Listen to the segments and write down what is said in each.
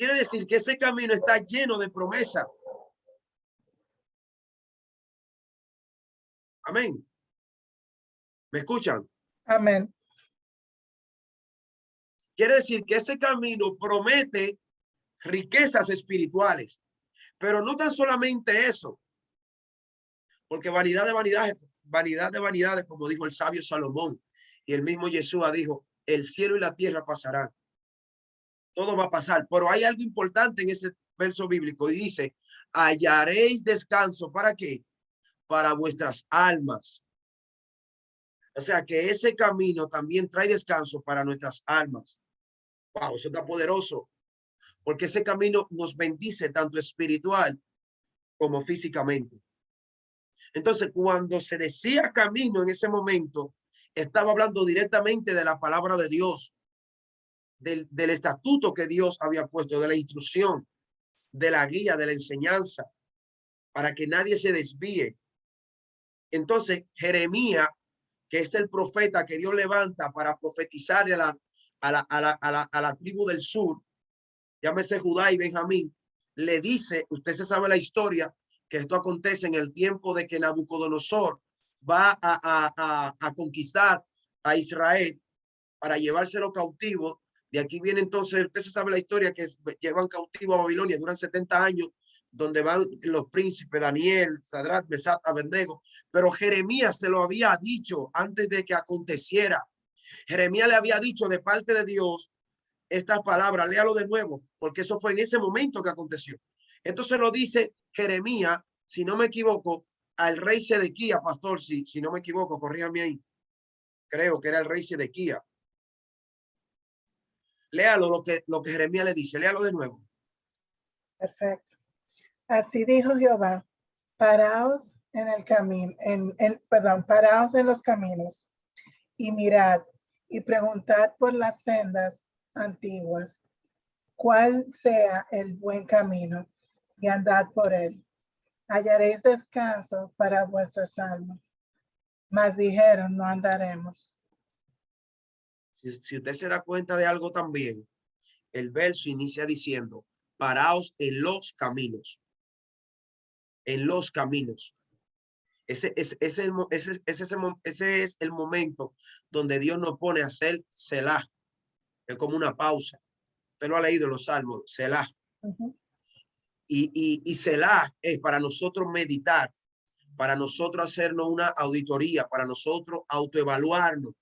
Quiere decir que ese camino está lleno de promesa. Amén. ¿Me escuchan? Amén. Quiere decir que ese camino promete riquezas espirituales, pero no tan solamente eso, porque vanidad de vanidades, como dijo el sabio Salomón, y el mismo Yeshua dijo, el cielo y la tierra pasarán. Todo va a pasar, pero hay algo importante en ese verso bíblico y dice, hallaréis descanso. ¿Para qué? Para vuestras almas. O sea que ese camino también trae descanso para nuestras almas. Wow, eso está poderoso, porque ese camino nos bendice tanto espiritual como físicamente. Entonces, cuando se decía camino en ese momento, estaba hablando directamente de la palabra de Dios, del estatuto que Dios había puesto, de la instrucción, de la guía, de la enseñanza, para que nadie se desvíe. Entonces, Jeremías, que es el profeta que Dios levanta para profetizar a la tribu del sur, llámese Judá y Benjamín, le dice, usted se sabe la historia, que esto acontece en el tiempo de que Nabucodonosor va a conquistar a Israel para llevárselo cautivo. De aquí viene entonces, usted se sabe la historia, que llevan cautivo a Babilonia, duran 70 años, donde van los príncipes Daniel, Sadrach, Mesach, Abednego, pero Jeremías se lo había dicho antes de que aconteciera. Jeremías le había dicho de parte de Dios estas palabras, léalo de nuevo, porque eso fue en ese momento que aconteció. Entonces lo dice Jeremías, si no me equivoco, al rey Sedequías, pastor, si no me equivoco, corrígame ahí. Creo que era el rey Sedequías. Léalo lo que Jeremías le dice, léalo de nuevo. Perfecto. Así dijo Jehová, paraos en el camino, paraos en los caminos y mirad y preguntad por las sendas antiguas, cuál sea el buen camino y andad por él. Hallaréis descanso para vuestras almas. Mas dijeron, no andaremos. Si usted se da cuenta de algo también, el verso inicia diciendo, paraos en los caminos. En los caminos. Ese es el momento donde Dios nos pone a hacer Selah. Es como una pausa. Usted lo ha leído en los salmos, Selah. Y Selah es para nosotros meditar, para nosotros hacernos una auditoría, para nosotros autoevaluarnos.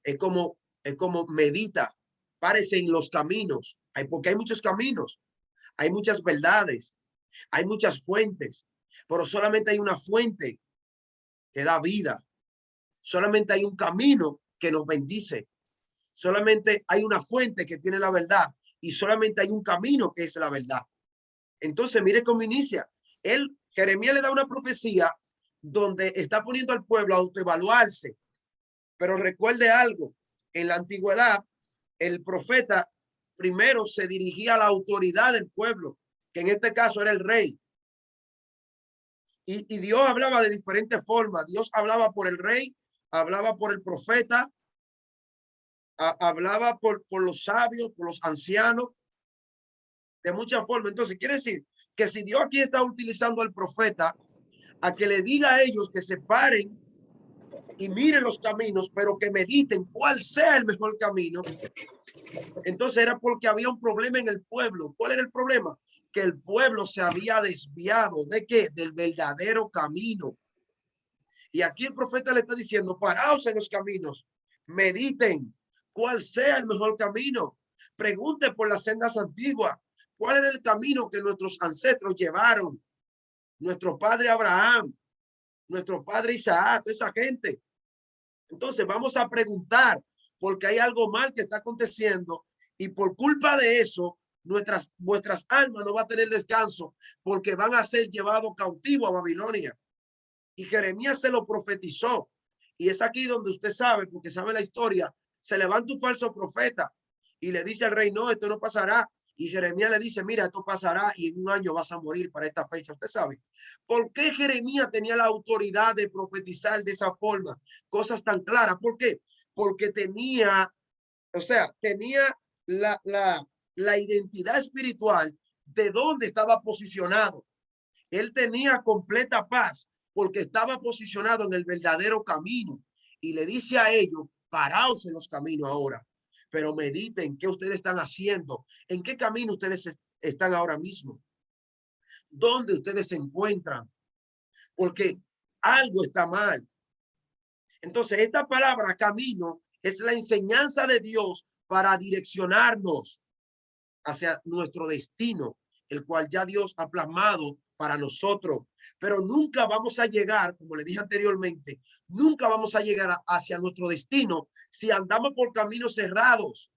Es como medita, párese en los caminos, porque hay muchos caminos, hay muchas verdades, hay muchas fuentes, pero solamente hay una fuente que da vida. Solamente hay un camino que nos bendice. Solamente hay una fuente que tiene la verdad y solamente hay un camino que es la verdad. Entonces, mire cómo inicia. Jeremías le da una profecía donde está poniendo al pueblo a autoevaluarse. Pero recuerde algo, en la antigüedad, el profeta primero se dirigía a la autoridad del pueblo, que en este caso era el rey. Y Dios hablaba de diferentes formas. Dios hablaba por el rey, hablaba por el profeta, hablaba por los sabios, por los ancianos, de muchas formas. Entonces, quiere decir que si Dios aquí está utilizando al profeta a que le diga a ellos que se paren y miren los caminos, pero que mediten cuál sea el mejor camino, entonces era porque había un problema en el pueblo. ¿Cuál era el problema? Que el pueblo se había desviado. ¿De qué? Del verdadero camino. Y aquí el profeta le está diciendo, paraos en los caminos, mediten cuál sea el mejor camino. Pregunte por las sendas antiguas. ¿Cuál era el camino que nuestros ancestros llevaron? Nuestro padre Abraham, nuestro padre Isaac, esa gente. Entonces vamos a preguntar porque hay algo mal que está aconteciendo y por culpa de eso vuestras almas no van a tener descanso porque van a ser llevados cautivos a Babilonia. Y Jeremías se lo profetizó. Y es aquí donde usted sabe, porque sabe la historia, se levanta un falso profeta y le dice al rey, no, esto no pasará. Y Jeremías le dice, mira, esto pasará y en un año vas a morir para esta fecha. Usted sabe, ¿por qué Jeremías tenía la autoridad de profetizar de esa forma? Cosas tan claras. ¿Por qué? Porque tenía, o sea, tenía la identidad espiritual de dónde estaba posicionado. Él tenía completa paz porque estaba posicionado en el verdadero camino. Y le dice a ellos, paraos en los caminos ahora, pero mediten qué ustedes están haciendo, en qué camino ustedes están ahora mismo, dónde ustedes se encuentran, porque algo está mal. Entonces, esta palabra camino es la enseñanza de Dios para direccionarnos hacia nuestro destino, el cual ya Dios ha plasmado para nosotros. Pero nunca vamos a llegar, como le dije anteriormente, nunca vamos a llegar hacia nuestro destino si andamos por caminos cerrados,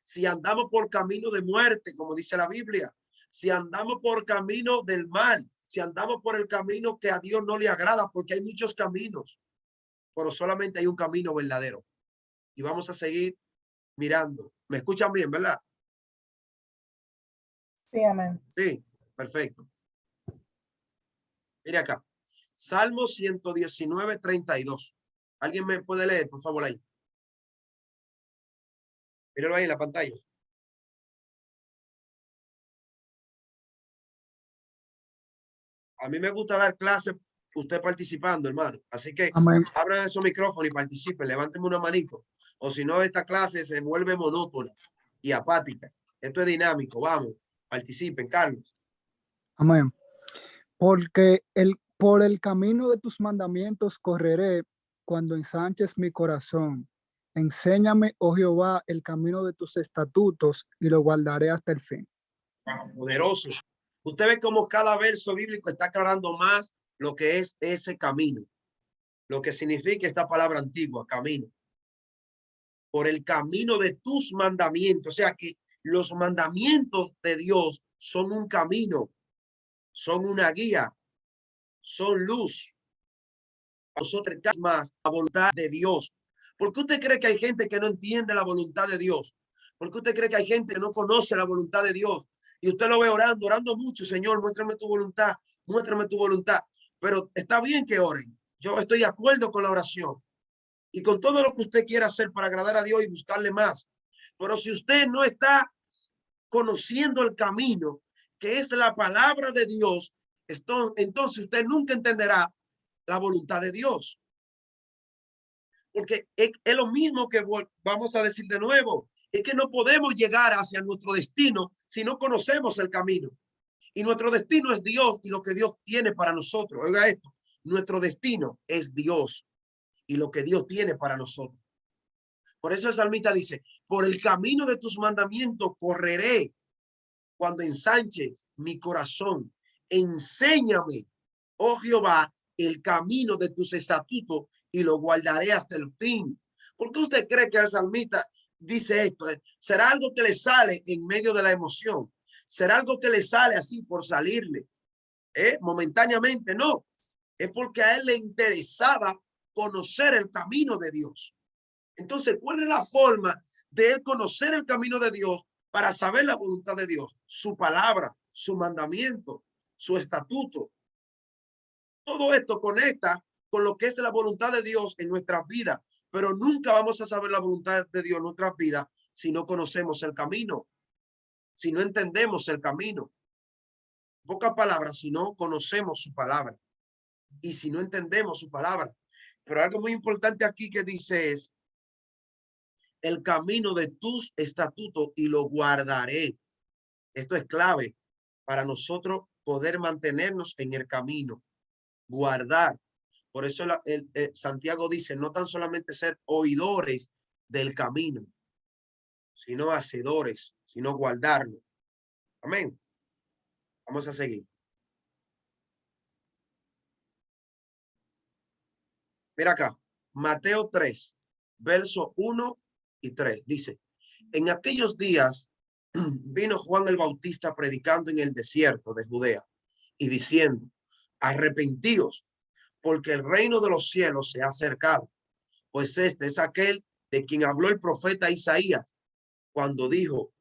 si andamos por camino de muerte, como dice la Biblia, si andamos por camino del mal, si andamos por el camino que a Dios no le agrada, porque hay muchos caminos, pero solamente hay un camino verdadero. Y vamos a seguir mirando. ¿Me escuchan bien, verdad? Sí, amén. Sí, perfecto. Mire acá. Salmo 119, 32. ¿Alguien me puede leer, por favor, ahí? Míralo ahí en la pantalla. A mí me gusta dar clases, usted participando, hermano. Así que Amén. abran esos micrófonos y participen. Levánteme una manito. O si no, esta clase se vuelve monótona y apática. Esto es dinámico. Vamos, participen, Carlos. Amén. Porque por el camino de tus mandamientos correré cuando ensanches mi corazón. Enséñame, oh Jehová, el camino de tus estatutos y lo guardaré hasta el fin. Poderoso. Usted ve cómo cada verso bíblico está aclarando más lo que es ese camino, lo que significa esta palabra antigua, camino. Por el camino de tus mandamientos. O sea que los mandamientos de Dios son un camino, son una guía, son luz. Nosotros más la voluntad de Dios. ¿Por qué usted cree que hay gente que no entiende la voluntad de Dios? ¿Por qué usted cree que hay gente que no conoce la voluntad de Dios? Y usted lo ve orando, orando mucho, Señor, muéstrame tu voluntad, muéstrame tu voluntad. Pero está bien que oren. Yo estoy de acuerdo con la oración y con todo lo que usted quiera hacer para agradar a Dios y buscarle más. Pero si usted no está conociendo el camino, que es la palabra de Dios, entonces usted nunca entenderá la voluntad de Dios. Porque es lo mismo que vamos a decir de nuevo, es que no podemos llegar hacia nuestro destino si no conocemos el camino. Y nuestro destino es Dios y lo que Dios tiene para nosotros. Oiga esto, nuestro destino es Dios y lo que Dios tiene para nosotros. Por eso el salmista dice, por el camino de tus mandamientos correré cuando ensanches mi corazón. Enséñame, oh Jehová, el camino de tus estatutos y lo guardaré hasta el fin. ¿Por qué usted cree que el salmista dice esto? ¿Será algo que le sale en medio de la emoción? ¿Será algo que le sale así por salirle? Momentáneamente, no. Es porque a él le interesaba conocer el camino de Dios. Entonces, ¿cuál es la forma de él conocer el camino de Dios para saber la voluntad de Dios? Su palabra, su mandamiento, su estatuto. Todo esto conecta con lo que es la voluntad de Dios en nuestras vidas, pero nunca vamos a saber la voluntad de Dios en nuestras vidas si no conocemos el camino, si no entendemos el camino. Pocas palabras, si no conocemos su palabra y si no entendemos su palabra. Pero algo muy importante aquí que dice es el camino de tus estatutos y lo guardaré. Esto es clave para nosotros poder mantenernos en el camino, guardar. Por eso Santiago dice, no tan solamente ser oidores del camino, sino hacedores, sino guardarlo. Amén. Vamos a seguir. Mira acá, Mateo 3, verso 1 y 3. Dice, en aquellos días vino Juan el Bautista predicando en el desierto de Judea y diciendo, arrepentíos, porque el reino de los cielos se ha acercado. Pues este es aquel de quien habló el profeta Isaías cuando dijo,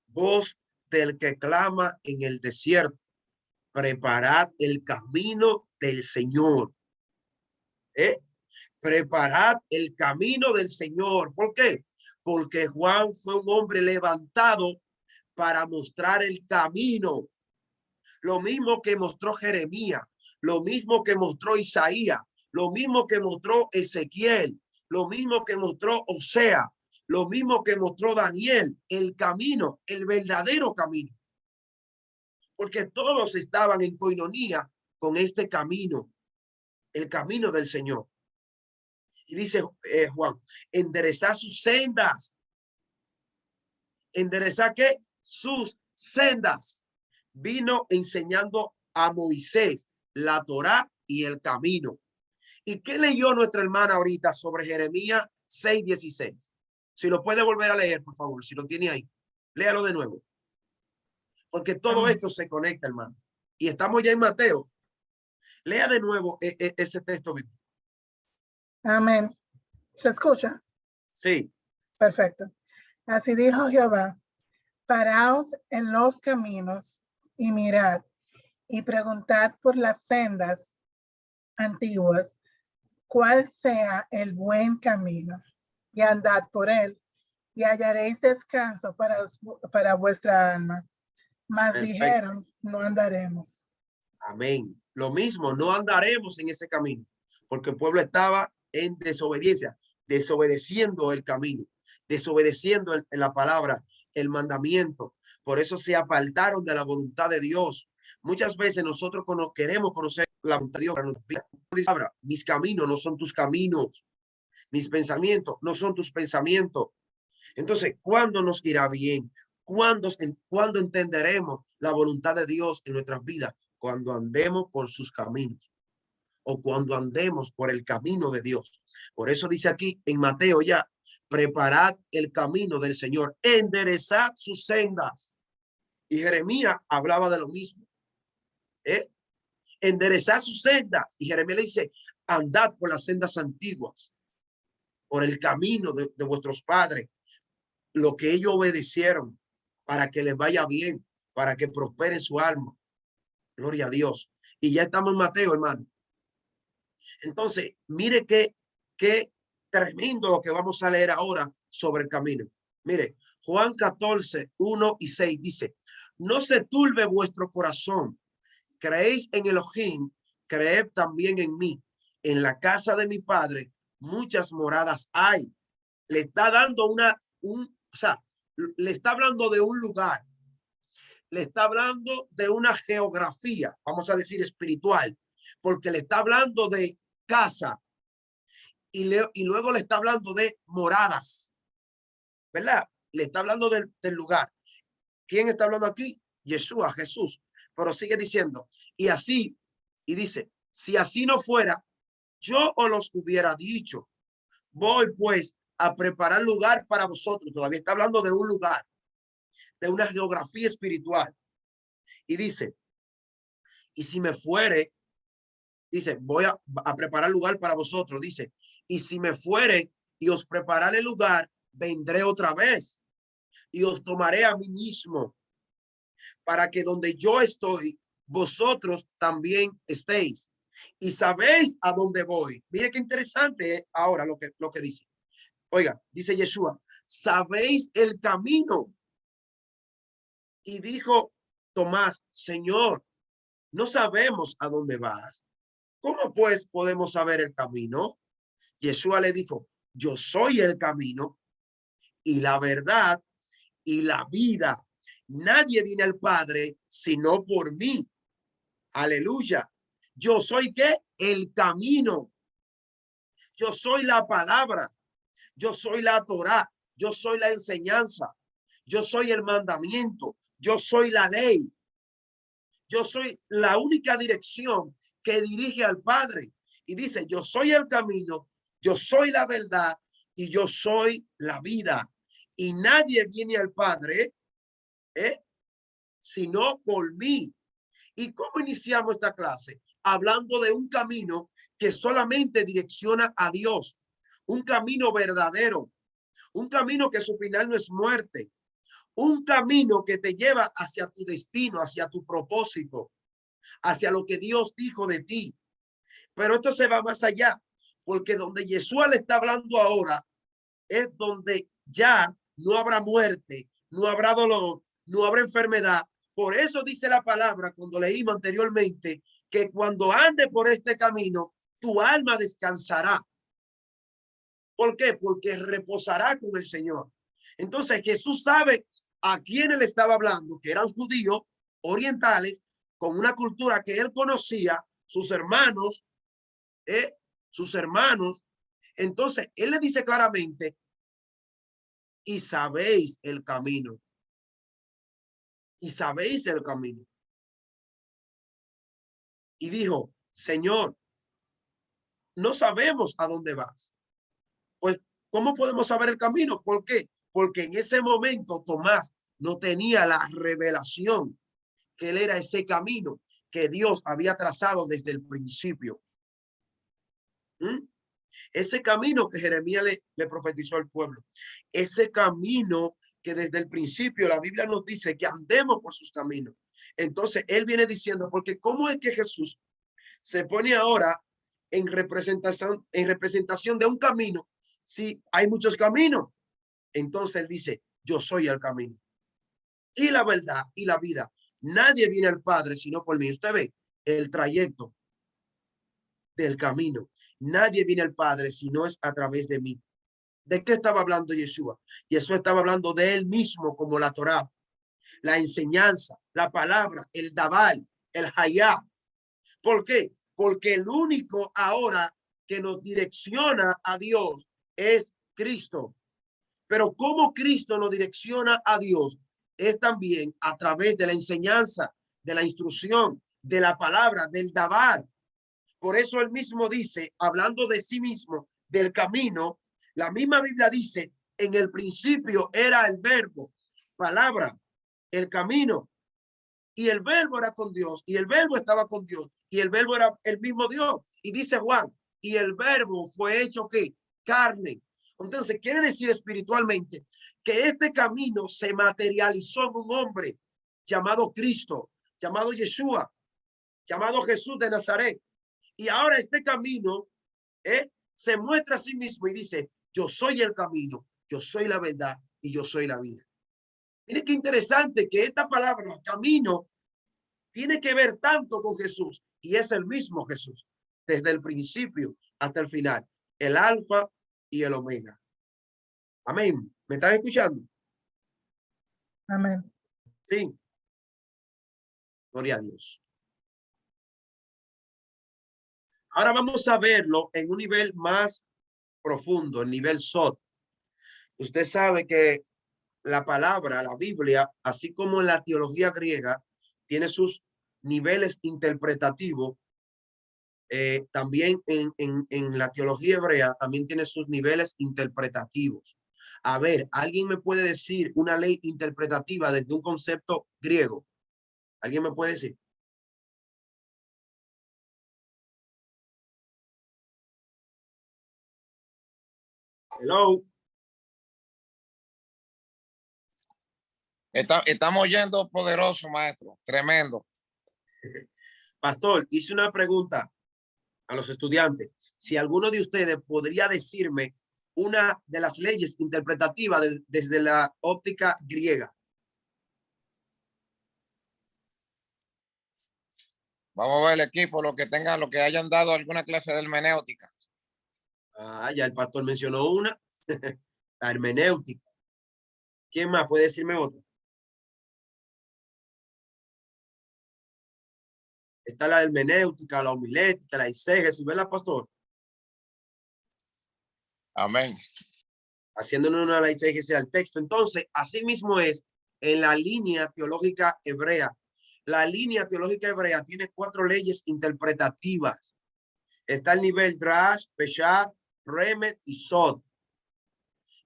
voz del que clama en el desierto, preparad el camino del Señor. Preparad el camino del Señor. ¿Por qué? Porque Juan fue un hombre levantado para mostrar el camino. Lo mismo que mostró Jeremías, lo mismo que mostró Isaías, lo mismo que mostró Ezequiel, lo mismo que mostró Osea, lo mismo que mostró Daniel, el camino, el verdadero camino. Porque todos estaban en coinonía con este camino, el camino del Señor. Y dice Juan, enderezar sus sendas. ¿Enderezar qué? Sus sendas. Vino enseñando a Moisés la Torá y el camino. ¿Y qué leyó nuestra hermana ahorita sobre Jeremías 6:16? Si lo puede volver a leer, por favor, si lo tiene ahí. Léalo de nuevo. Porque todo esto se conecta, hermano. Y estamos ya en Mateo. Lea de nuevo ese texto bíblico. Amén. ¿Se escucha? Sí. Perfecto. Así dijo Jehová, paraos en los caminos y mirad y preguntad por las sendas antiguas cuál sea el buen camino y andad por él y hallaréis descanso para vuestra alma. Mas Perfecto. dijeron, no andaremos. Amén. Lo mismo, no andaremos en ese camino, porque el pueblo estaba en desobediencia, desobedeciendo el camino, desobedeciendo la palabra, el mandamiento. Por eso se apartaron de la voluntad de Dios. Muchas veces nosotros queremos conocer la voluntad de Dios para nuestra vida. Mis caminos no son tus caminos, mis pensamientos no son tus pensamientos. Entonces, ¿cuándo nos irá bien? ¿Cuándo entenderemos la voluntad de Dios en nuestras vidas? Cuando andemos por sus caminos o cuando andemos por el camino de Dios. Por eso dice aquí en Mateo ya, preparad el camino del Señor, enderezad sus sendas. Y Jeremías hablaba de lo mismo. Enderezad sus sendas. Y Jeremías le dice, andad por las sendas antiguas, por el camino de vuestros padres, lo que ellos obedecieron para que les vaya bien, para que prospere su alma. Gloria a Dios. Y ya estamos en Mateo, hermano. Entonces, mire qué tremendo lo que vamos a leer ahora sobre el camino. Mire, Juan 14, 1 y 6 dice, no se turbe vuestro corazón. Creéis en Elohim, creed también en mí. En la casa de mi padre muchas moradas hay. Le está dando le está hablando de un lugar. Le está hablando de una geografía, vamos a decir espiritual, porque le está hablando de casa y luego le está hablando de moradas, ¿verdad? Le está hablando del lugar. ¿Quién está hablando aquí? Yeshua, Jesús. Pero sigue diciendo, y así, y dice, si así no fuera, yo os los hubiera dicho. Voy pues a preparar lugar para vosotros. Todavía está hablando de un lugar, de una geografía espiritual. Y dice, y si me fuere, dice, voy a preparar lugar para vosotros. Dice, y si me fuere y os prepararé el lugar, vendré otra vez y os tomaré a mí mismo, para que donde yo estoy, vosotros también estéis. Y sabéis a dónde voy. Mire qué interesante ahora lo que dice. Oiga, dice Yeshua, sabéis el camino. Y dijo Tomás, Señor, no sabemos a dónde vas. ¿Cómo pues podemos saber el camino? Yeshua le dijo, yo soy el camino y la verdad y la vida. Nadie viene al Padre sino por mí. Aleluya. Yo soy ¿qué? El camino. Yo soy la palabra. Yo soy la Torá. Yo soy la enseñanza. Yo soy el mandamiento. Yo soy la ley. Yo soy la única dirección que dirige al Padre. Y dice, yo soy el camino, yo soy la verdad y yo soy la vida. Y nadie viene al Padre sino por mí. ¿Y cómo iniciamos esta clase? Hablando de un camino que solamente direcciona a Dios. Un camino verdadero. Un camino que su final no es muerte. Un camino que te lleva hacia tu destino, hacia tu propósito, hacia lo que Dios dijo de ti. Pero esto se va más allá, porque donde Yeshua le está hablando ahora es donde ya no habrá muerte, no habrá dolor, no habrá enfermedad. Por eso dice la palabra, cuando leímos anteriormente, que cuando ande por este camino, tu alma descansará. ¿Por qué? Porque reposará con el Señor. Entonces Jesús sabe a quién él estaba hablando, que eran judíos orientales, con una cultura que él conocía, sus hermanos, sus hermanos. Entonces él le dice claramente, y sabéis el camino. Y sabéis el camino. Y dijo, Señor, no sabemos a dónde vas. Pues, ¿cómo podemos saber el camino? ¿Por qué? Porque en ese momento Tomás no tenía la revelación que él era ese camino que Dios había trazado desde el principio. Ese camino que Jeremías le profetizó al pueblo. Ese camino que desde el principio la Biblia nos dice que andemos por sus caminos. Entonces él viene diciendo, porque ¿cómo es que Jesús se pone ahora en representación de un camino? Si hay muchos caminos, entonces él dice, yo soy el camino y la verdad y la vida. Nadie viene al Padre sino por mí. Usted ve el trayecto del camino. Nadie viene al Padre si no es a través de mí. ¿De qué estaba hablando Yeshua? Yeshua estaba hablando de él mismo, como la Torá, la enseñanza, la palabra, el Dabal, el Hayá. ¿Por qué? Porque el único ahora que nos direcciona a Dios es Cristo. Pero ¿cómo Cristo nos direcciona a Dios? Es también a través de la enseñanza, de la instrucción, de la palabra, del Dabar. Por eso él mismo dice, hablando de sí mismo, del camino, la misma Biblia dice, en el principio era el verbo, palabra, el camino, y el verbo era con Dios, y el verbo estaba con Dios, y el verbo era el mismo Dios. Y dice Juan, y el verbo fue hecho ¿qué? Carne. Entonces quiere decir espiritualmente que este camino se materializó en un hombre llamado Cristo, llamado Yeshua, llamado Jesús de Nazaret. Y ahora este camino se muestra a sí mismo y dice, yo soy el camino, yo soy la verdad y yo soy la vida. Miren qué interesante que esta palabra camino tiene que ver tanto con Jesús y es el mismo Jesús desde el principio hasta el final, el alfa y el omega. Amén. ¿Me están escuchando? Amén. Sí. Gloria a Dios. Ahora vamos a verlo en un nivel más profundo, el nivel Sot. Usted sabe que la palabra, la Biblia, así como en la teología griega, tiene sus niveles interpretativos. También en la teología hebrea también tiene sus niveles interpretativos. A ver, ¿alguien me puede decir una ley interpretativa desde un concepto griego? ¿Alguien me puede decir? Hello. Estamos yendo poderoso, maestro. Tremendo. Pastor, hice una pregunta a los estudiantes. Si alguno de ustedes podría decirme una de las leyes interpretativas desde la óptica griega. Vamos a ver el equipo, lo que tengan, lo que hayan dado alguna clase de hermenéutica. Ah, ya el pastor mencionó una. La hermenéutica. ¿Quién más puede decirme otra? Está la hermenéutica, la homilética, la exégesis, ¿verdad, pastor? Amén. Haciéndonos una exégesis al texto. Entonces, así mismo es en la línea teológica hebrea. La línea teológica hebrea tiene 4 leyes interpretativas. Está el nivel Drash, Peshat, Remet y Sod.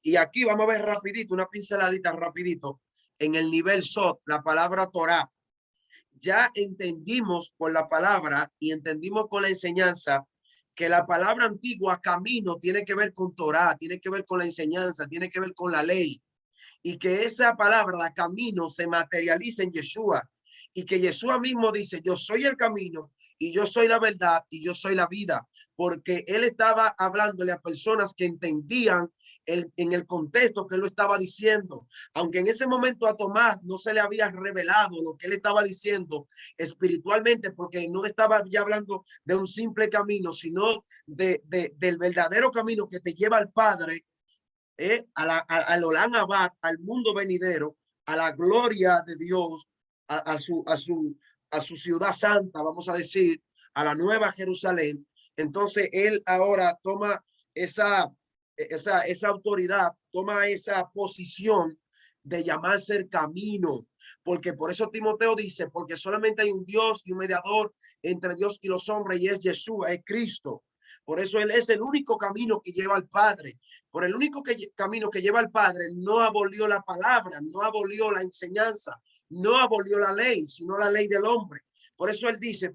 Y aquí vamos a ver rapidito, una pinceladita rapidito. En el nivel Sod, la palabra Torah. Ya entendimos por la palabra y entendimos con la enseñanza que la palabra antigua camino tiene que ver con Torah, tiene que ver con la enseñanza, tiene que ver con la ley. Y que esa palabra camino se materializa en Yeshua. y que Yeshua mismo dice, yo soy el camino y yo soy la verdad y yo soy la vida, porque él estaba hablándole a personas que entendían en el contexto que él lo estaba diciendo, aunque en ese momento a Tomás no se le había revelado lo que él estaba diciendo espiritualmente, porque no estaba ya hablando de un simple camino, sino del verdadero camino que te lleva al Padre, al Olam Abad, al mundo venidero, a la gloria de Dios, a su ciudad santa, vamos a decir, a la nueva Jerusalén. Entonces él ahora toma esa autoridad, toma esa posición de llamarse el camino, porque por eso Timoteo dice, porque solamente hay un Dios y un mediador entre Dios y los hombres, y es Yeshua, es Cristo. Por eso él es el único camino que lleva al Padre. Por el único camino que lleva al Padre, no abolió la palabra, no abolió la enseñanza, no abolió la ley, sino la ley del hombre. Por eso él dice,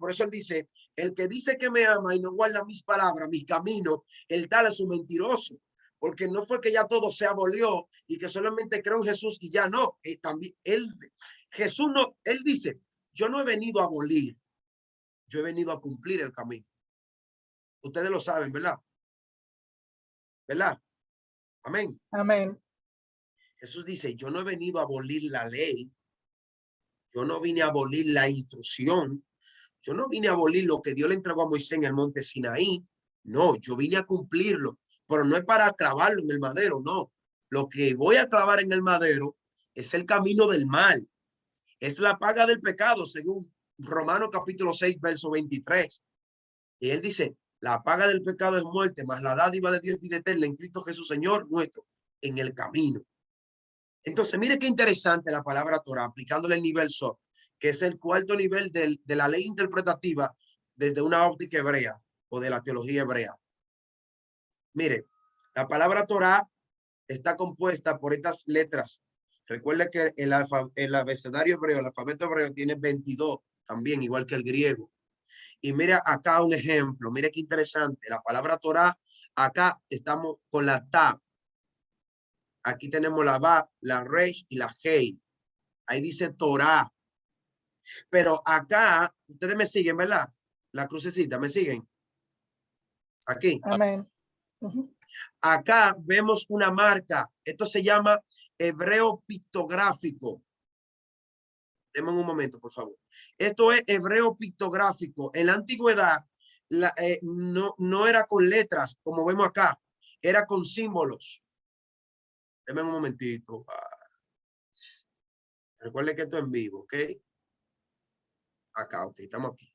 el que dice que me ama y no guarda mis palabras, mis caminos, el tal es un mentiroso. Porque no fue que ya todo se abolió y que solamente creo en Jesús y ya no. También Jesús no, él dice, yo no he venido a abolir, yo he venido a cumplir el camino. Ustedes lo saben, ¿verdad? ¿Verdad? Amén. Amén. Jesús dice, yo no he venido a abolir la ley. Yo no vine a abolir la instrucción. Yo no vine a abolir lo que Dios le entregó a Moisés en el monte Sinaí. No, yo vine a cumplirlo, pero no es para clavarlo en el madero, no. Lo que voy a clavar en el madero es el camino del mal. Es la paga del pecado, según Romanos capítulo 6, verso 23. Y él dice, la paga del pecado es muerte, mas la dádiva de Dios es vida eterna en Cristo Jesús, Señor nuestro, en el camino. Entonces, mire qué interesante la palabra Torah, aplicándole el nivel Sod, que es el cuarto nivel de la ley interpretativa desde una óptica hebrea o de la teología hebrea. Mire, la palabra Torah está compuesta por estas letras. Recuerde que el abecedario hebreo, el alfabeto hebreo tiene 22 también, igual que el griego. Y mira acá un ejemplo, mire qué interesante. La palabra Torah, acá estamos con la Ta. Aquí tenemos la Ba, la Resh y la Hei. Ahí dice Torah. Pero acá, ustedes me siguen, ¿verdad? La crucecita, ¿me siguen? Aquí. Amén. Acá vemos una marca. Esto se llama hebreo pictográfico. Deme un momento, por favor. Esto es hebreo pictográfico. En la antigüedad no era con letras, como vemos acá. Era con símbolos. Deme un momentito. Recuerde que esto es en vivo, ¿ok? Acá, ok, estamos aquí.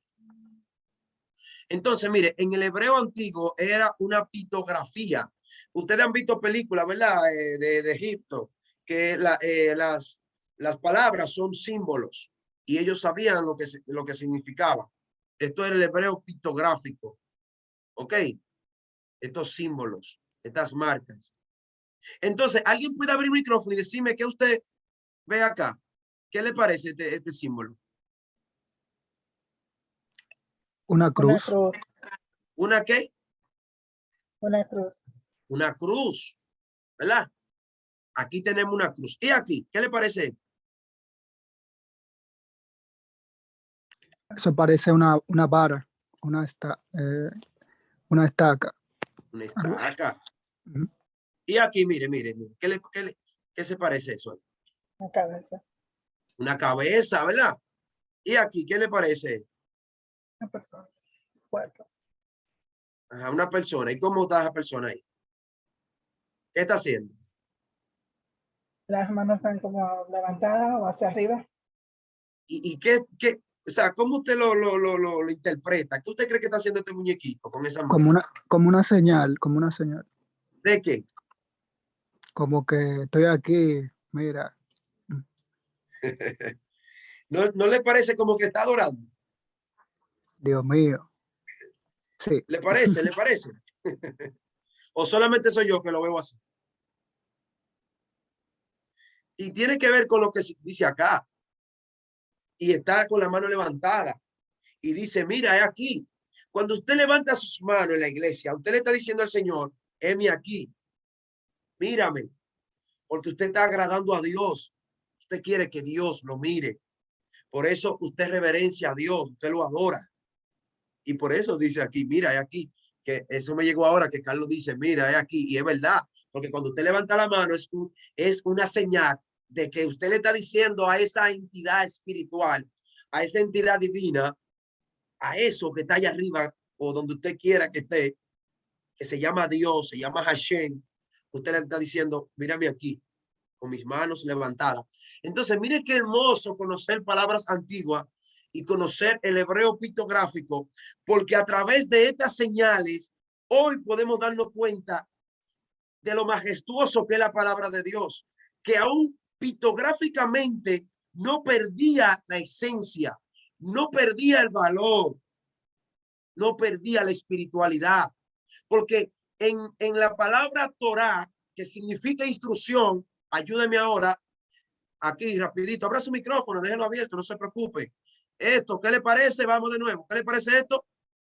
Entonces, mire, en el hebreo antiguo era una pictografía. Ustedes han visto películas, ¿verdad? De Egipto, que las palabras son símbolos y ellos sabían lo que significaba. Esto era el hebreo pictográfico. ¿Ok? Estos símbolos, estas marcas. Entonces, ¿alguien puede abrir el micrófono y decirme qué usted ve acá? ¿Qué le parece este símbolo? Una Una cruz. cruz. ¿Una qué? Una cruz. Una cruz, ¿verdad? Aquí tenemos una cruz. ¿Y aquí? ¿Qué le parece? Eso parece una vara, una estaca. Una Algo. estaca. Ujú. Y aquí, mire. ¿Qué se parece eso? Una cabeza. Una cabeza, ¿verdad? Y aquí, ¿qué le parece? Una persona. Cuerpo. Ajá, una persona. ¿Y cómo está esa persona ahí? ¿Qué está haciendo? Las manos están como levantadas o hacia arriba. ¿Y qué, o sea, cómo usted lo interpreta? ¿Qué usted cree que está haciendo este muñequito con esa mano? Como una señal, como una señal. ¿De qué? Como que estoy aquí, mira. ¿No le parece como que está adorando? Dios mío. Sí. ¿Le parece? ¿Le parece? ¿O solamente soy yo que lo veo así? Y tiene que ver con lo que dice acá. Y está con la mano levantada. Y dice, mira, es aquí. Cuando usted levanta sus manos en la iglesia, usted le está diciendo al Señor, heme aquí. Mírame. Porque usted está agradando a Dios. Usted quiere que Dios lo mire. Por eso usted reverencia a Dios, usted lo adora. Y por eso dice aquí, mira, es aquí, que eso me llegó ahora, que Carlos dice, mira, es aquí, y es verdad, porque cuando usted levanta la mano es una señal de que usted le está diciendo a esa entidad espiritual, a esa entidad divina, a eso que está allá arriba, o donde usted quiera que esté, que se llama Dios, se llama Hashem, usted le está diciendo, mírame aquí, con mis manos levantadas. Entonces, mire qué hermoso conocer palabras antiguas y conocer el hebreo pictográfico, porque a través de estas señales, hoy podemos darnos cuenta de lo majestuoso que es la palabra de Dios, que aún pictográficamente no perdía la esencia, no perdía el valor, no perdía la espiritualidad, porque en la palabra Torah, que significa instrucción, ayúdeme ahora, aquí rapidito, abra su micrófono, déjelo abierto, no se preocupe. Esto, ¿qué le parece? Vamos de nuevo. ¿Qué le parece esto?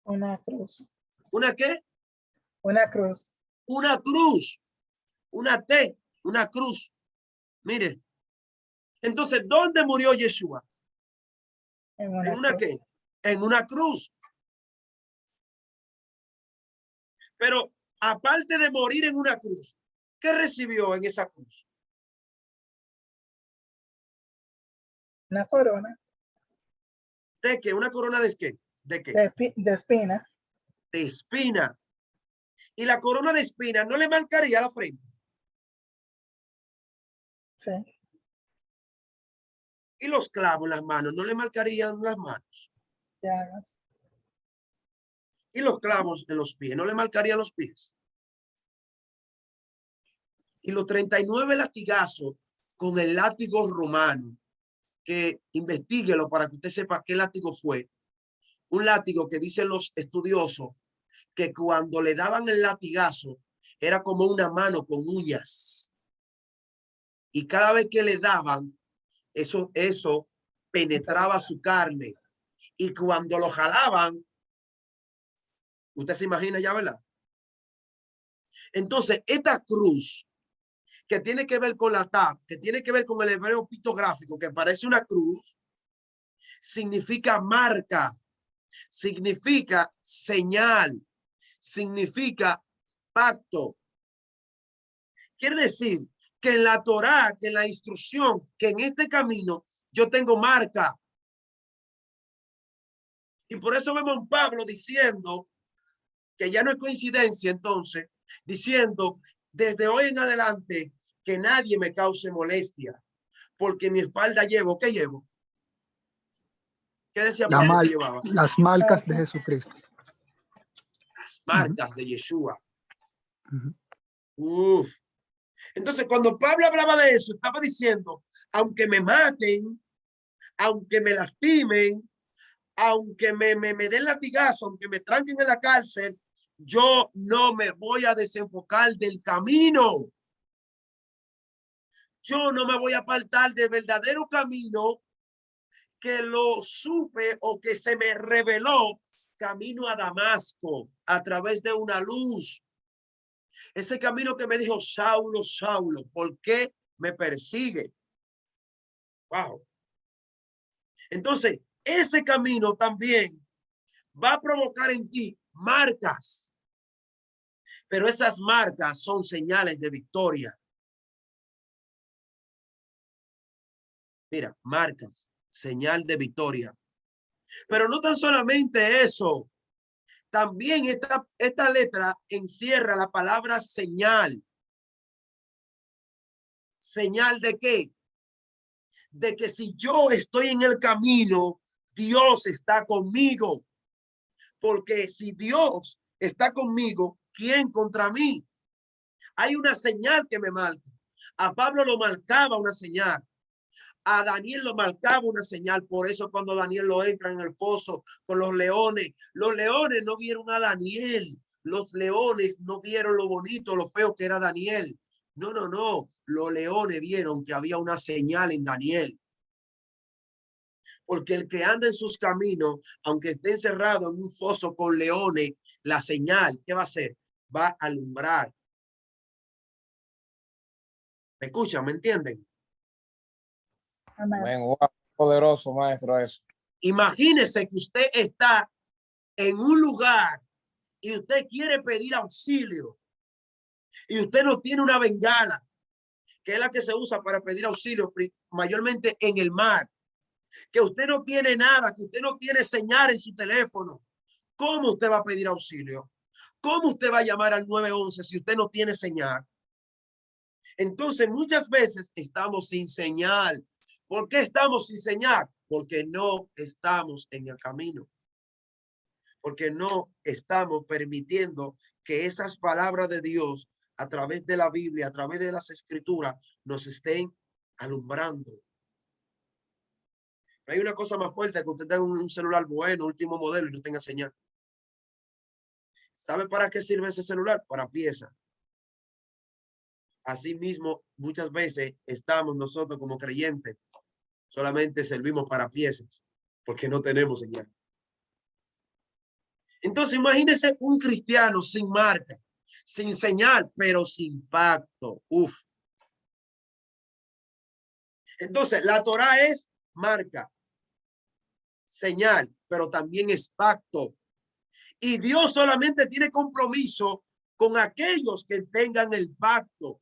Una cruz. ¿Una qué? Una cruz. Una cruz. Una T, una cruz. Mire. Entonces, ¿dónde murió Yeshua? En ¿En una cruz. qué? En una cruz. Pero aparte de morir en una cruz, ¿qué recibió en esa cruz? Una corona. ¿De qué? ¿Una corona de qué? ¿De qué? De espina. De espina. Y la corona de espina no le marcaría la frente. Sí. Y los clavos en las manos no le marcarían las manos. Llagas. Y los clavos en los pies no le marcarían los pies. Y los 39 latigazos con el látigo romano, que investíguelo para que usted sepa qué látigo fue. Un látigo que dicen los estudiosos que cuando le daban el latigazo era como una mano con uñas. Y cada vez que le daban, eso penetraba su carne. Y cuando lo jalaban, usted se imagina ya, ¿verdad? Entonces, esta cruz que tiene que ver con la tab, que tiene que ver con el hebreo pictográfico, que parece una cruz, significa marca, significa señal, significa pacto. Quiere decir que en la Torá, que en la instrucción, que en este camino yo tengo marca. Y por eso vemos a Pablo diciendo, que ya no es coincidencia entonces, diciendo desde hoy en adelante que nadie me cause molestia, porque en mi espalda llevo, ¿qué llevo? ¿Qué decía Pablo que llevaba? Las marcas de Jesucristo. Las marcas de Yeshua. Uf. Entonces, cuando Pablo hablaba de eso, estaba diciendo, aunque me maten, aunque me lastimen, aunque me den latigazo, aunque me tranquen en la cárcel, yo no me voy a desenfocar del camino. Yo no me voy a apartar del verdadero camino que lo supe o que se me reveló camino a Damasco a través de una luz. Ese camino que me dijo, Saulo, Saulo, ¿por qué me persigue? Wow. Entonces, ese camino también va a provocar en ti marcas, pero esas marcas son señales de victoria. Mira, marcas, señal de victoria. Pero no tan solamente eso, también esta letra encierra la palabra señal. ¿Señal de qué? De que si yo estoy en el camino, Dios está conmigo. Porque si Dios está conmigo, ¿quién contra mí? Hay una señal que me marca. A Pablo lo marcaba una señal. A Daniel lo marcaba una señal. Por eso cuando Daniel lo entra en el pozo con los leones no vieron a Daniel. Los leones no vieron lo bonito, lo feo que era Daniel. No, no, no. Los leones vieron que había una señal en Daniel. Porque el que anda en sus caminos, aunque esté encerrado en un foso con leones, la señal, ¿qué va a hacer? Va a alumbrar. ¿Me escuchan? ¿Me entienden? Amén. Amén. Wow. Poderoso, maestro, eso. Imagínese que usted está en un lugar y usted quiere pedir auxilio y usted no tiene una bengala, que es la que se usa para pedir auxilio mayormente en el mar, que usted no tiene nada, que usted no tiene señal en su teléfono. ¿Cómo usted va a pedir auxilio? ¿Cómo usted va a llamar al 911 si usted no tiene señal? Entonces, muchas veces estamos sin señal. ¿Por qué estamos sin señal? Porque no estamos en el camino. Porque no estamos permitiendo que esas palabras de Dios a través de la Biblia, a través de las escrituras, nos estén alumbrando. No hay una cosa más fuerte que usted tenga un celular bueno, último modelo, y no tenga señal. ¿Sabe para qué sirve ese celular? Para piezas. Asimismo, muchas veces estamos nosotros como creyentes, solamente servimos para piezas, porque no tenemos señal. Entonces, imagínese un cristiano sin marca, sin señal, pero sin pacto. Uf. Entonces, la Torá es marca, señal, pero también es pacto. Y Dios solamente tiene compromiso con aquellos que tengan el pacto,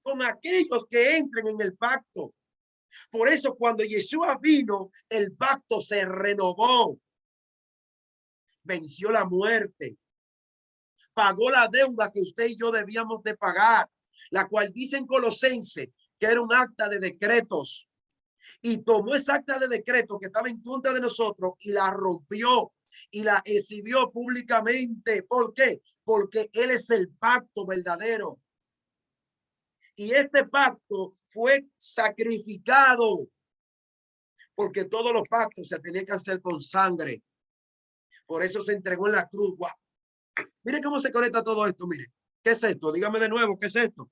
con aquellos que entren en el pacto. Por eso cuando Yeshua vino, el pacto se renovó, venció la muerte, pagó la deuda que usted y yo debíamos de pagar, la cual dice en Colosenses que era un acta de decretos, y tomó esa acta de decreto que estaba en contra de nosotros y la rompió y la exhibió públicamente. ¿Por qué? Porque Él es el pacto verdadero. Y este pacto fue sacrificado, porque todos los pactos se tenían que hacer con sangre. Por eso se entregó en la cruz. ¡Wow! Mire cómo se conecta todo esto. Mire, ¿qué es esto? Dígame de nuevo, ¿qué es esto?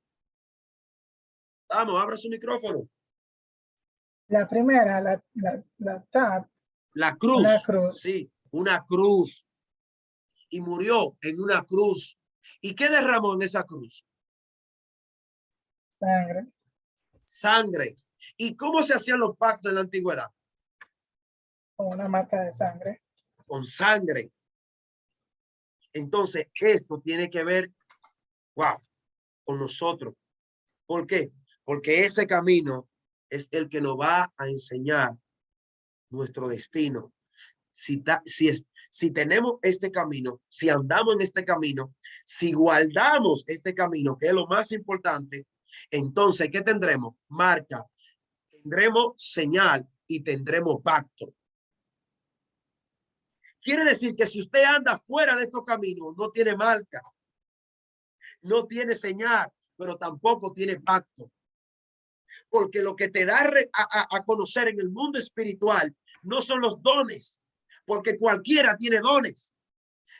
Vamos, abra su micrófono. La primera, la tab. La cruz. Una cruz. Sí, una cruz. Y murió en una cruz. ¿Y qué derramó en esa cruz? Sangre. Sangre. ¿Y cómo se hacían los pactos en la antigüedad? Con una marca de sangre. Con sangre. Entonces, esto tiene que ver, wow, con nosotros. ¿Por qué? Porque ese camino es el que nos va a enseñar nuestro destino. Si tenemos este camino, si andamos en este camino, si guardamos este camino, que es lo más importante, entonces, ¿qué tendremos? Marca, tendremos señal y tendremos pacto. Quiere decir que si usted anda fuera de estos caminos, no tiene marca, no tiene señal, pero tampoco tiene pacto. Porque lo que te da a conocer en el mundo espiritual no son los dones, porque cualquiera tiene dones.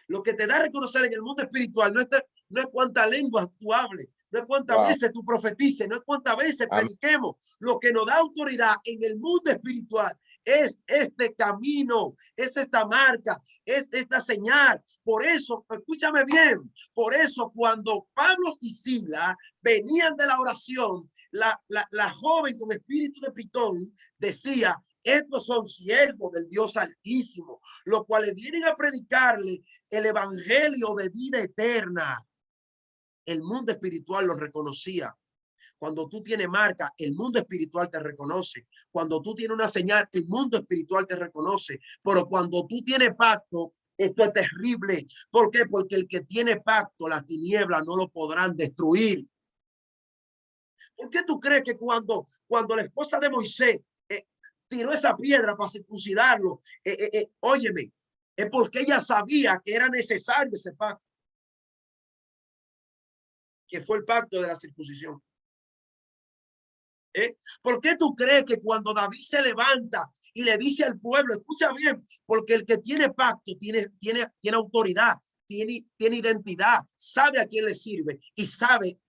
Lo que te da a reconocer en el mundo espiritual no es cuántas lenguas tú hables, no es cuántas veces tú profetices, no es cuántas veces prediquemos. Lo que nos da autoridad en el mundo espiritual es este camino, es esta marca, es esta señal. Por eso, escúchame bien, por eso cuando Pablo y Sila venían de la oración, la joven con espíritu de Pitón decía: estos son siervos del Dios Altísimo, los cuales vienen a predicarle el evangelio de vida eterna. El mundo espiritual lo reconocía. Cuando tú tienes marca, el mundo espiritual te reconoce. Cuando tú tienes una señal, el mundo espiritual te reconoce. Pero cuando tú tienes pacto, esto es terrible. ¿Por qué? Porque el que tiene pacto, las tinieblas no lo podrán destruir. ¿Por qué tú crees que cuando la esposa de Moisés tiró esa piedra para circuncidarlo, óyeme, es porque ella sabía que era necesario ese pacto, que fue el pacto de la circuncisión? ¿Por qué tú crees que cuando David se levanta y le dice al pueblo, escucha bien, porque el que tiene pacto tiene autoridad, tiene identidad, sabe a quién le sirve y sabe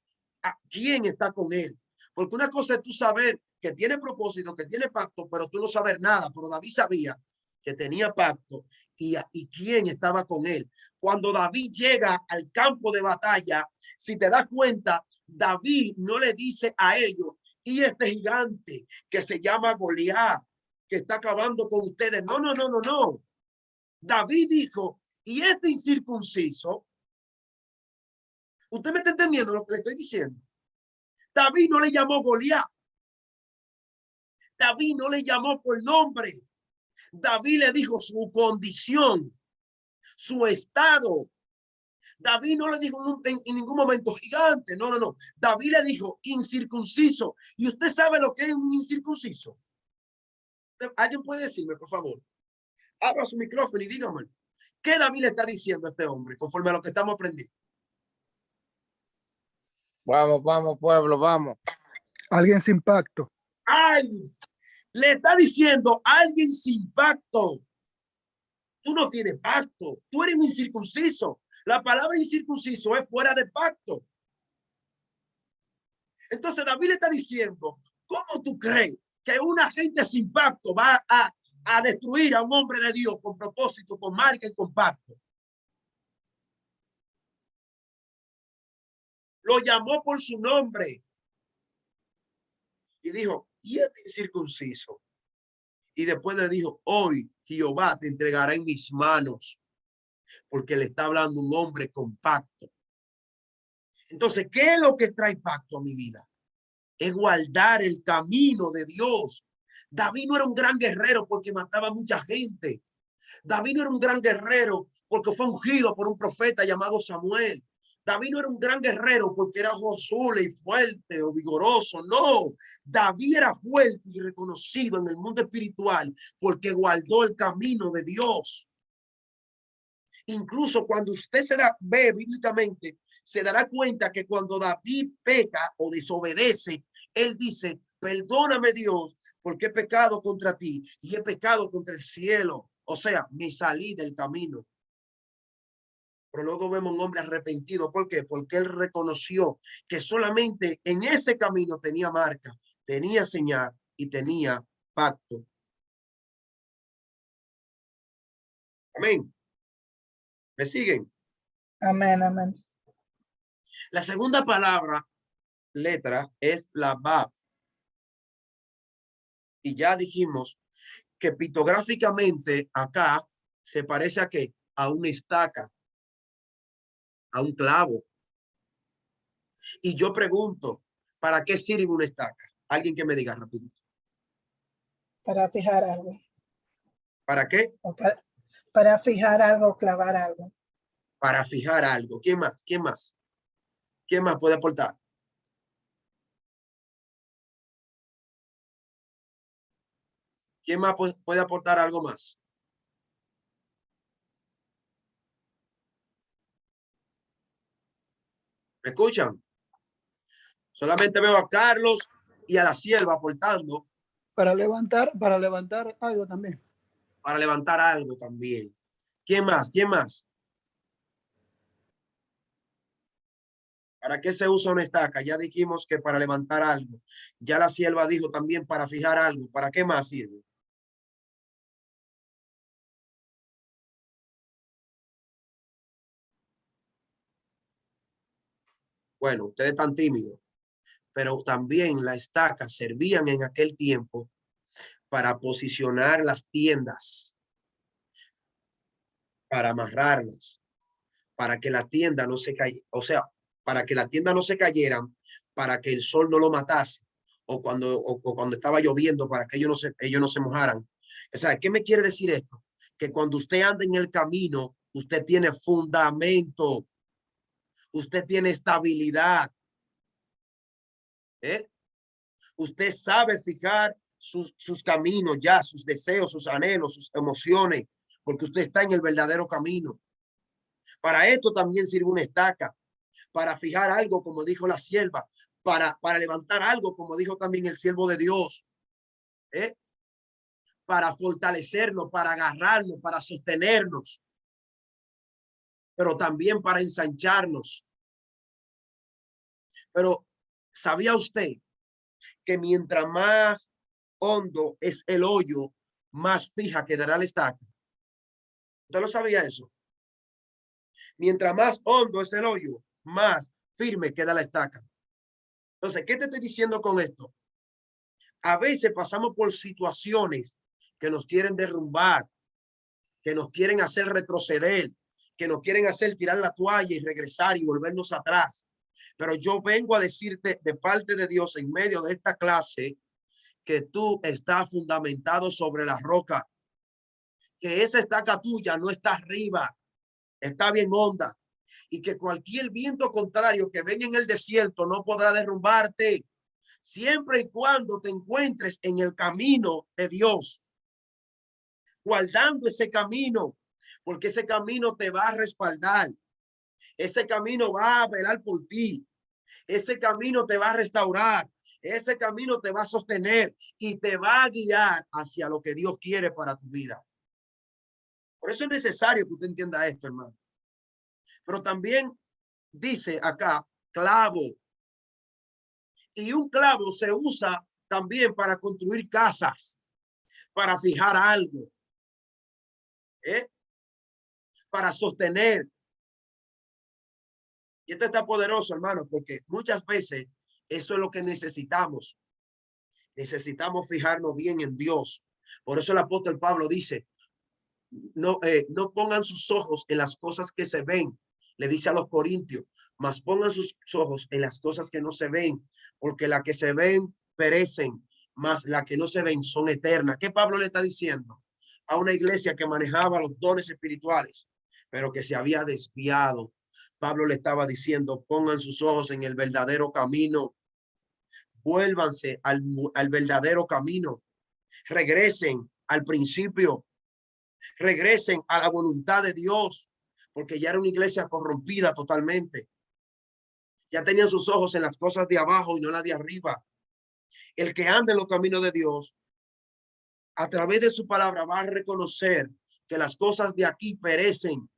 a quién está con él? Porque una cosa es tú saber que tiene propósito, que tiene pacto, pero tú no sabes nada. Pero David sabía que tenía pacto y quién estaba con él. Cuando David llega al campo de batalla, si te das cuenta, David no le dice a ellos y este gigante que se llama Goliat, que está acabando con ustedes. No, no, no, no, no. David dijo, y este incircunciso, ¿usted me está entendiendo lo que le estoy diciendo? David no le llamó Goliat. David no le llamó por nombre. David le dijo su condición, su estado. David no le dijo en ningún momento gigante. No, no, no. David le dijo incircunciso. ¿Y usted sabe lo que es un incircunciso? ¿Alguien puede decirme, por favor? Abra su micrófono y dígame. ¿Qué David le está diciendo a este hombre conforme a lo que estamos aprendiendo? Vamos, vamos, pueblo, vamos. Alguien sin pacto. ¡Ay! Le está diciendo a alguien sin pacto. Tú no tienes pacto. Tú eres un incircunciso. La palabra incircunciso es fuera de pacto. Entonces David le está diciendo, ¿cómo tú crees que una gente sin pacto va a destruir a un hombre de Dios con propósito, con marca y con pacto? Lo llamó por su nombre y dijo, ¿y este incircunciso? Y después le dijo, hoy Jehová te entregará en mis manos, porque le está hablando un hombre con pacto. Entonces, ¿qué es lo que trae pacto a mi vida? Es guardar el camino de Dios. David no era un gran guerrero porque mataba a mucha gente. David no era un gran guerrero porque fue ungido por un profeta llamado Samuel. David no era un gran guerrero porque era josué y fuerte o vigoroso. No, David era fuerte y reconocido en el mundo espiritual porque guardó el camino de Dios. Incluso cuando usted ve bíblicamente, se dará cuenta que cuando David peca o desobedece, él dice, perdóname Dios, porque he pecado contra ti y he pecado contra el cielo. O sea, me salí del camino. Pero luego vemos un hombre arrepentido. ¿Por qué? Porque él reconoció que solamente en ese camino tenía marca, tenía señal y tenía pacto. Amén. ¿Me siguen? Amén, amén. La segunda palabra, letra, es la Bab. Y ya dijimos que pictográficamente acá se parece a qué? A una estaca, a un clavo. Y yo pregunto, ¿para qué sirve una estaca? Alguien que me diga rapidito. Para fijar algo. ¿Para qué? O para fijar algo, clavar algo. Para fijar algo. ¿Quién más? ¿Quién más? ¿Quién más puede aportar? ¿Quién más puede aportar algo más? ¿Me escuchan? Solamente veo a Carlos y a la sierva aportando. Para levantar algo también. Para levantar algo también. ¿Quién más? ¿Quién más? ¿Para qué se usa una estaca? Ya dijimos que para levantar algo. Ya la sierva dijo también para fijar algo. ¿Para qué más sirve? Bueno, ustedes están tímidos, pero también las estacas servían en aquel tiempo para posicionar las tiendas, para amarrarlas, para que la tienda no se cayera, o sea, para que la tienda no se cayeran, para que el sol no lo matase, o cuando estaba lloviendo, para que ellos no se mojaran. O sea, ¿qué me quiere decir esto? Que cuando usted anda en el camino, usted tiene fundamento, usted tiene estabilidad. Usted sabe fijar sus caminos ya, sus deseos, sus anhelos, sus emociones, porque usted está en el verdadero camino. Para esto también sirve una estaca, para fijar algo, como dijo la sierva, para levantar algo, como dijo también el siervo de Dios, para fortalecernos, para agarrarnos, para sostenernos, pero también para ensancharnos. Pero ¿sabía usted que mientras más hondo es el hoyo, más fija quedará la estaca? ¿Usted lo sabía eso? Mientras más hondo es el hoyo, más firme queda la estaca. Entonces, ¿qué te estoy diciendo con esto? A veces pasamos por situaciones que nos quieren derrumbar, que nos quieren hacer retroceder, que nos quieren hacer tirar la toalla y regresar y volvernos atrás. Pero yo vengo a decirte de parte de Dios en medio de esta clase que tú estás fundamentado sobre la roca, que esa estaca tuya no está arriba, está bien honda, y que cualquier viento contrario que venga en el desierto no podrá derrumbarte, siempre y cuando te encuentres en el camino de Dios, guardando ese camino, porque ese camino te va a respaldar, ese camino va a velar por ti, ese camino te va a restaurar, ese camino te va a sostener y te va a guiar hacia lo que Dios quiere para tu vida. Por eso es necesario que usted entienda esto, hermano. Pero también dice acá clavo. Y un clavo se usa también para construir casas, para fijar algo, para sostener. Y esto está poderoso, hermano, porque muchas veces eso es lo que necesitamos. Necesitamos fijarnos bien en Dios. Por eso el apóstol Pablo dice, no pongan sus ojos en las cosas que se ven, le dice a los corintios, mas pongan sus ojos en las cosas que no se ven, porque las que se ven perecen, mas las que no se ven son eternas. ¿Qué Pablo le está diciendo? A una iglesia que manejaba los dones espirituales, pero que se había desviado. Pablo le estaba diciendo, pongan sus ojos en el verdadero camino, vuélvanse al verdadero camino, regresen al principio, regresen a la voluntad de Dios, porque ya era una iglesia corrompida totalmente. Ya tenían sus ojos en las cosas de abajo y no las de arriba. El que anda en los caminos de Dios, a través de su palabra, va a reconocer que las cosas de aquí perecen,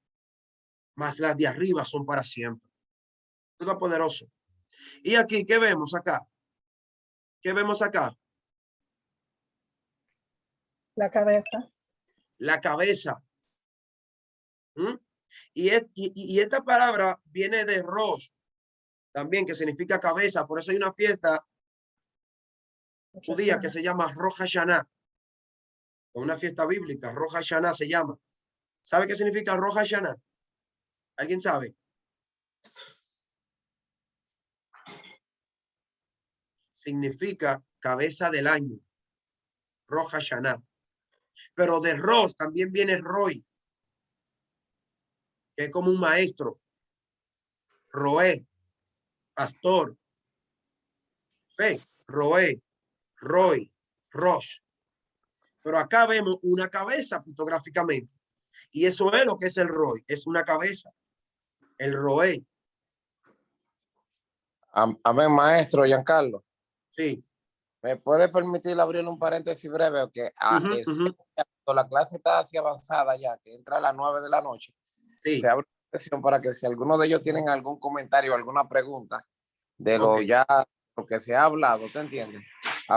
mas las de arriba son para siempre. Todo poderoso. Y aquí, ¿qué vemos acá? ¿Qué vemos acá? La cabeza. La cabeza. ¿Mm? Y esta palabra viene de Rosh, también, que significa cabeza. Por eso hay una fiesta judía que se llama Rosh Hashanah, una fiesta bíblica. Rosh Hashanah se llama. ¿Sabe qué significa Rosh Hashanah? ¿Alguien sabe? Significa cabeza del año. Rosh Hashanah. Pero de Rosh también viene Roy, que es como un maestro. Roé, pastor. Fe, Roé, Roy, Rosh. Pero acá vemos una cabeza pictográficamente. Y eso es lo que es el Roy. Es una cabeza. El Roé. Amén, maestro Giancarlo. Sí. ¿Me puede permitir abrir un paréntesis breve? Que la clase está así avanzada ya, que entra a las 9 de la noche. Sí. Se abre una sesión para que si alguno de ellos tienen algún comentario, alguna pregunta de lo ya lo que se ha hablado, ¿te entiendes?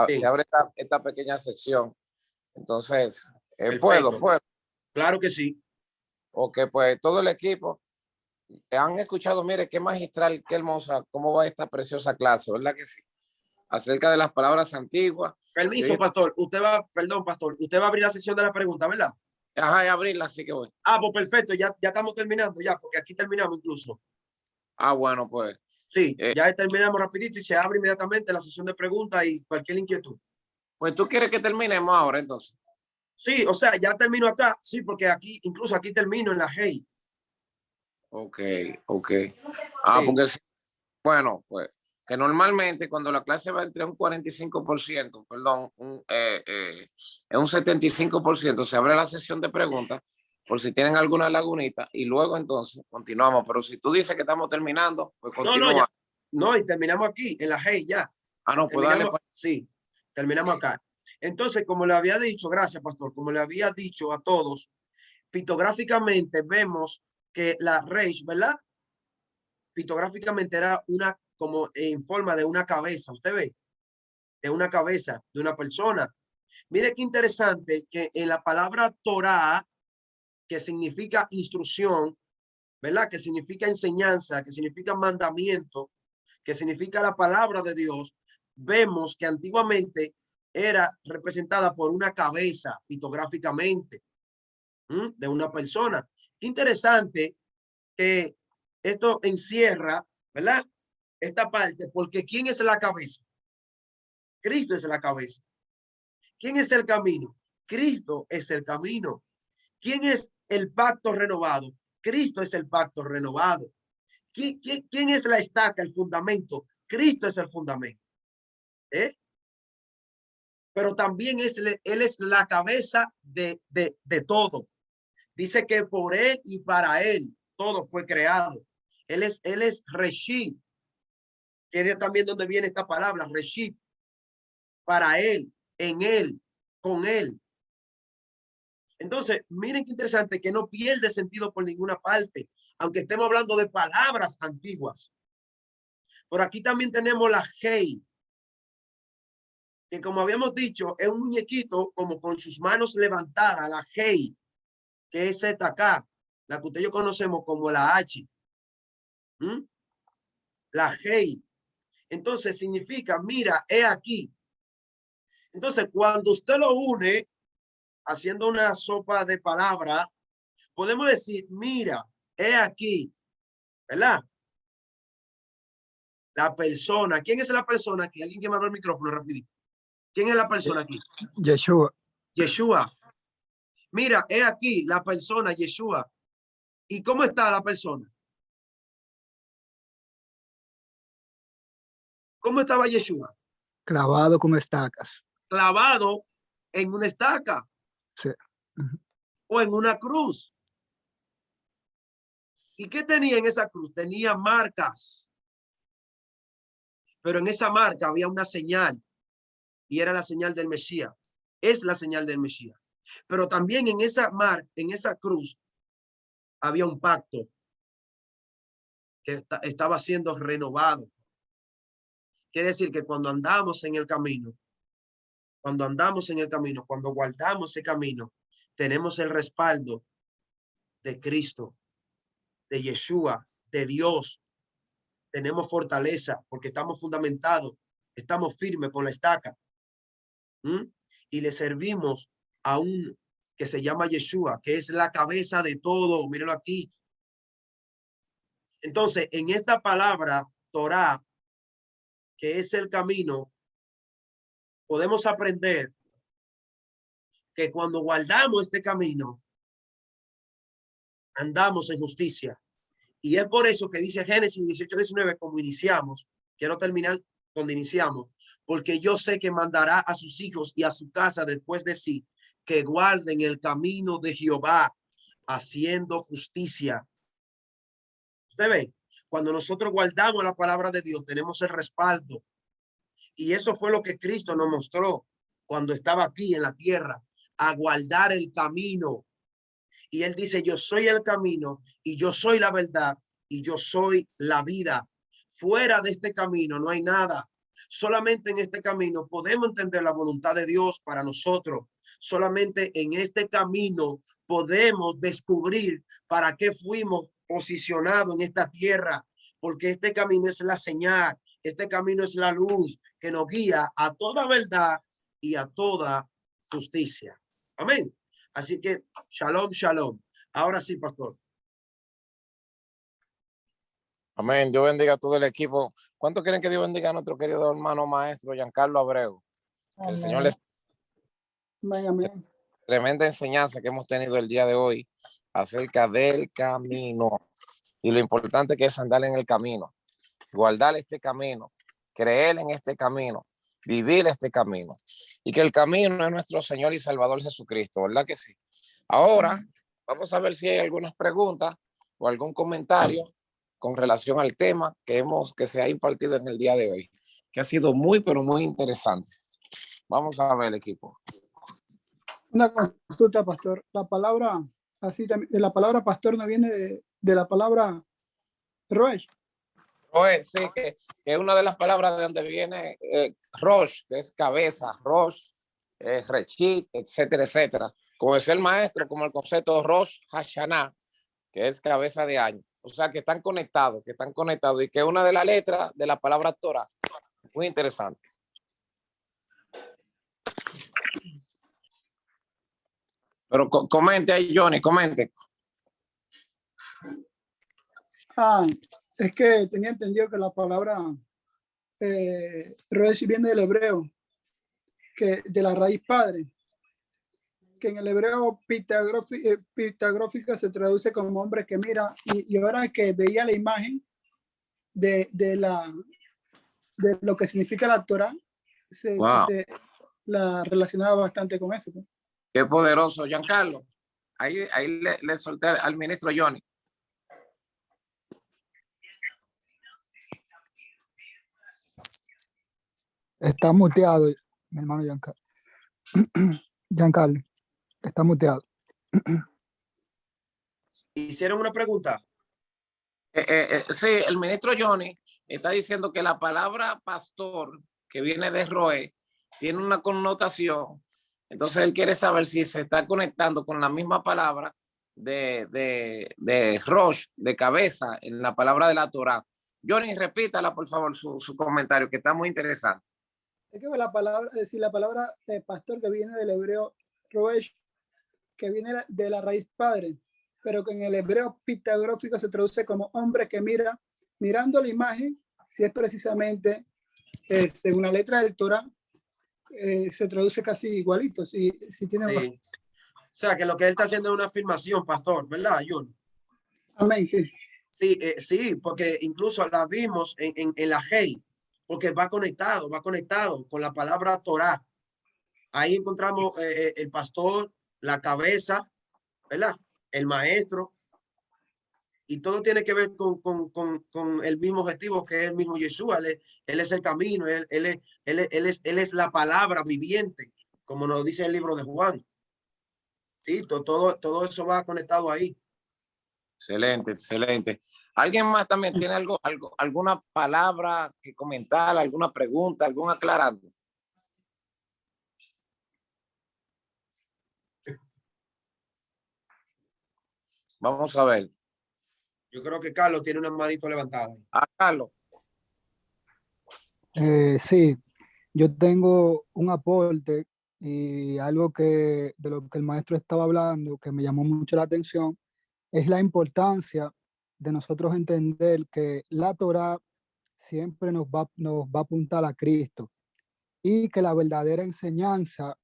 Sí. Se abre esta pequeña sesión. Entonces, ¿puedo? Claro que sí. Ok, pues todo el equipo han escuchado, mire, qué magistral, qué hermosa, cómo va esta preciosa clase, ¿verdad que sí? Acerca de las palabras antiguas. Permiso, pastor. Perdón, pastor. Usted va a abrir la sesión de la pregunta, ¿verdad? Ajá, y abrirla, así que voy. Pues perfecto. Ya estamos terminando ya, porque aquí terminamos incluso. Bueno, pues. Sí, ya terminamos rapidito y se abre inmediatamente la sesión de preguntas y cualquier inquietud. Pues tú quieres que terminemos ahora, entonces. Sí, o sea, ya termino acá. Sí, porque aquí, incluso aquí termino en la Hey. Ok. Sí. Porque, bueno, pues, que normalmente cuando la clase va entre un 45%, perdón, un 75%, se abre la sesión de preguntas por si tienen alguna lagunita y luego entonces continuamos. Pero si tú dices que estamos terminando, pues continúa. No, y terminamos aquí en la Hey ya. Pues dale. Sí, terminamos acá. Entonces, como le había dicho, gracias, pastor, como le había dicho a todos, pictográficamente vemos que la Reish, ¿verdad? Pictográficamente era una, como en forma de una cabeza, usted ve, de una cabeza de una persona. Mire qué interesante que en la palabra Torah, que significa instrucción, ¿verdad? Que significa enseñanza, que significa mandamiento, que significa la palabra de Dios, vemos que antiguamente era representada por una cabeza pitográficamente de una persona. Interesante que esto encierra, ¿verdad? Esta parte, porque ¿quién es la cabeza? Cristo es la cabeza. ¿Quién es el camino? Cristo es el camino. ¿Quién es el pacto renovado? Cristo es el pacto renovado. ¿Quién es la estaca, el fundamento? Cristo es el fundamento. Pero también él es la cabeza de todo. Dice que por él y para él todo fue creado. Él es Reshit, que es también donde viene esta palabra, Reshit. Para él, en él, con él. Entonces, miren qué interesante, que no pierde sentido por ninguna parte, aunque estemos hablando de palabras antiguas. Por aquí también tenemos la Hei, que como habíamos dicho, es un muñequito como con sus manos levantadas, la Hei, que es esta acá, la que ustedes conocemos como la H. La Hei. Entonces significa, mira, he aquí. Entonces, cuando usted lo une, haciendo una sopa de palabras, podemos decir, mira, he aquí, ¿verdad? La persona. ¿Quién es la persona aquí? Alguien que me abra el micrófono rapidito. ¿Quién es la persona aquí? Yeshua. Yeshua. Mira, he aquí la persona, Yeshua. ¿Y cómo está la persona? ¿Cómo estaba Yeshua? Clavado con estacas. Clavado en una estaca. Sí. O en una cruz. ¿Y qué tenía en esa cruz? Tenía marcas. Pero en esa marca había una señal. Y era la señal del Mesías. Es la señal del Mesías. Pero también en esa en esa cruz, había un pacto que estaba siendo renovado. Quiere decir que cuando andamos en el camino, cuando guardamos ese camino, tenemos el respaldo de Cristo, de Yeshua, de Dios. Tenemos fortaleza porque estamos fundamentados, estamos firmes con la estaca. Y le servimos a un que se llama Yeshua, que es la cabeza de todo. Mírenlo aquí. Entonces, en esta palabra, Torah, que es el camino, podemos aprender que cuando guardamos este camino, andamos en justicia. Y es por eso que dice Génesis 18:19, como iniciamos, quiero terminar donde iniciamos, porque yo sé que mandará a sus hijos y a su casa después de sí, que guarden el camino de Jehová, haciendo justicia. Usted ve, cuando nosotros guardamos la palabra de Dios, tenemos el respaldo. Y eso fue lo que Cristo nos mostró cuando estaba aquí en la tierra, a guardar el camino. Y él dice, yo soy el camino y yo soy la verdad y yo soy la vida. Fuera de este camino no hay nada. Solamente en este camino podemos entender la voluntad de Dios para nosotros. Solamente en este camino podemos descubrir para qué fuimos posicionados en esta tierra, porque este camino es la señal, este camino es la luz que nos guía a toda verdad y a toda justicia. Amén. Así que, shalom, shalom. Ahora sí, pastor. Amén. Dios bendiga a todo el equipo. ¿Cuánto quieren que Dios bendiga a nuestro querido hermano maestro Giancarlo Abreu? Que el Señor les... Amén. Tremenda enseñanza que hemos tenido el día de hoy acerca del camino y lo importante que es andar en el camino, guardar este camino, creer en este camino, vivir este camino y que el camino es nuestro Señor y Salvador Jesucristo, ¿verdad que sí? Ahora vamos a ver si hay algunas preguntas o algún comentario con relación al tema que se ha impartido en el día de hoy, que ha sido muy, pero muy interesante. Vamos a ver, equipo. Una consulta, pastor. La palabra, así también, la palabra pastor no viene de la palabra Rosh. Pues sí, que es una de las palabras de donde viene Rosh, que es cabeza, Rosh, Rechit, etcétera, etcétera. Como decía el maestro, como el concepto Rosh Hashanah, que es cabeza de año. O sea, que están conectados y que es una de las letras de la palabra Torah. Muy interesante. Pero comente ahí, Johnny, comente. Es que tenía entendido que la palabra Roesh viene del hebreo, que de la raíz padre, que en el hebreo pitagórica se traduce como hombre que mira, y ahora que veía la imagen de lo que significa la Torah, Wow. la relacionaba bastante con eso. Qué poderoso, Giancarlo. Ahí le solté al ministro Johnny. Está muteado, mi hermano Giancarlo. Giancarlo, está muteado. ¿Hicieron una pregunta? Sí, el ministro Johnny está diciendo que la palabra pastor, que viene de Roe, tiene una connotación. Entonces él quiere saber si se está conectando con la misma palabra de Rosh, de cabeza, en la palabra de la Torah. Johnny, repítala, por favor, su comentario, que está muy interesante. Es que la palabra, es decir, la palabra pastor que viene del hebreo Roesh, que viene de la raíz padre, pero que en el hebreo pitagórico se traduce como hombre que mira, mirando la imagen, si es precisamente, según la letra del Torah, se traduce casi igualito. Si tiene... Sí. O sea, que lo que él está haciendo es una afirmación, pastor, ¿verdad, John? Amén, sí. Sí, sí, porque incluso la vimos en la Hey, porque va conectado con la palabra Torah. Ahí encontramos el pastor, la cabeza, ¿verdad? El maestro, y todo tiene que ver con el mismo objetivo, que es el mismo Yeshua. Él es el camino, él es la palabra viviente, como nos dice el libro de Juan. Sí, todo eso va conectado ahí. Excelente, excelente. ¿Alguien más también tiene alguna palabra que comentar, alguna pregunta, algún aclarando? Vamos a ver. Yo creo que Carlos tiene una manito levantada. Carlos. Sí, yo tengo un aporte y algo de lo que el maestro estaba hablando que me llamó mucho la atención es la importancia de nosotros entender que la Torá siempre nos va a apuntar a Cristo y que la verdadera enseñanza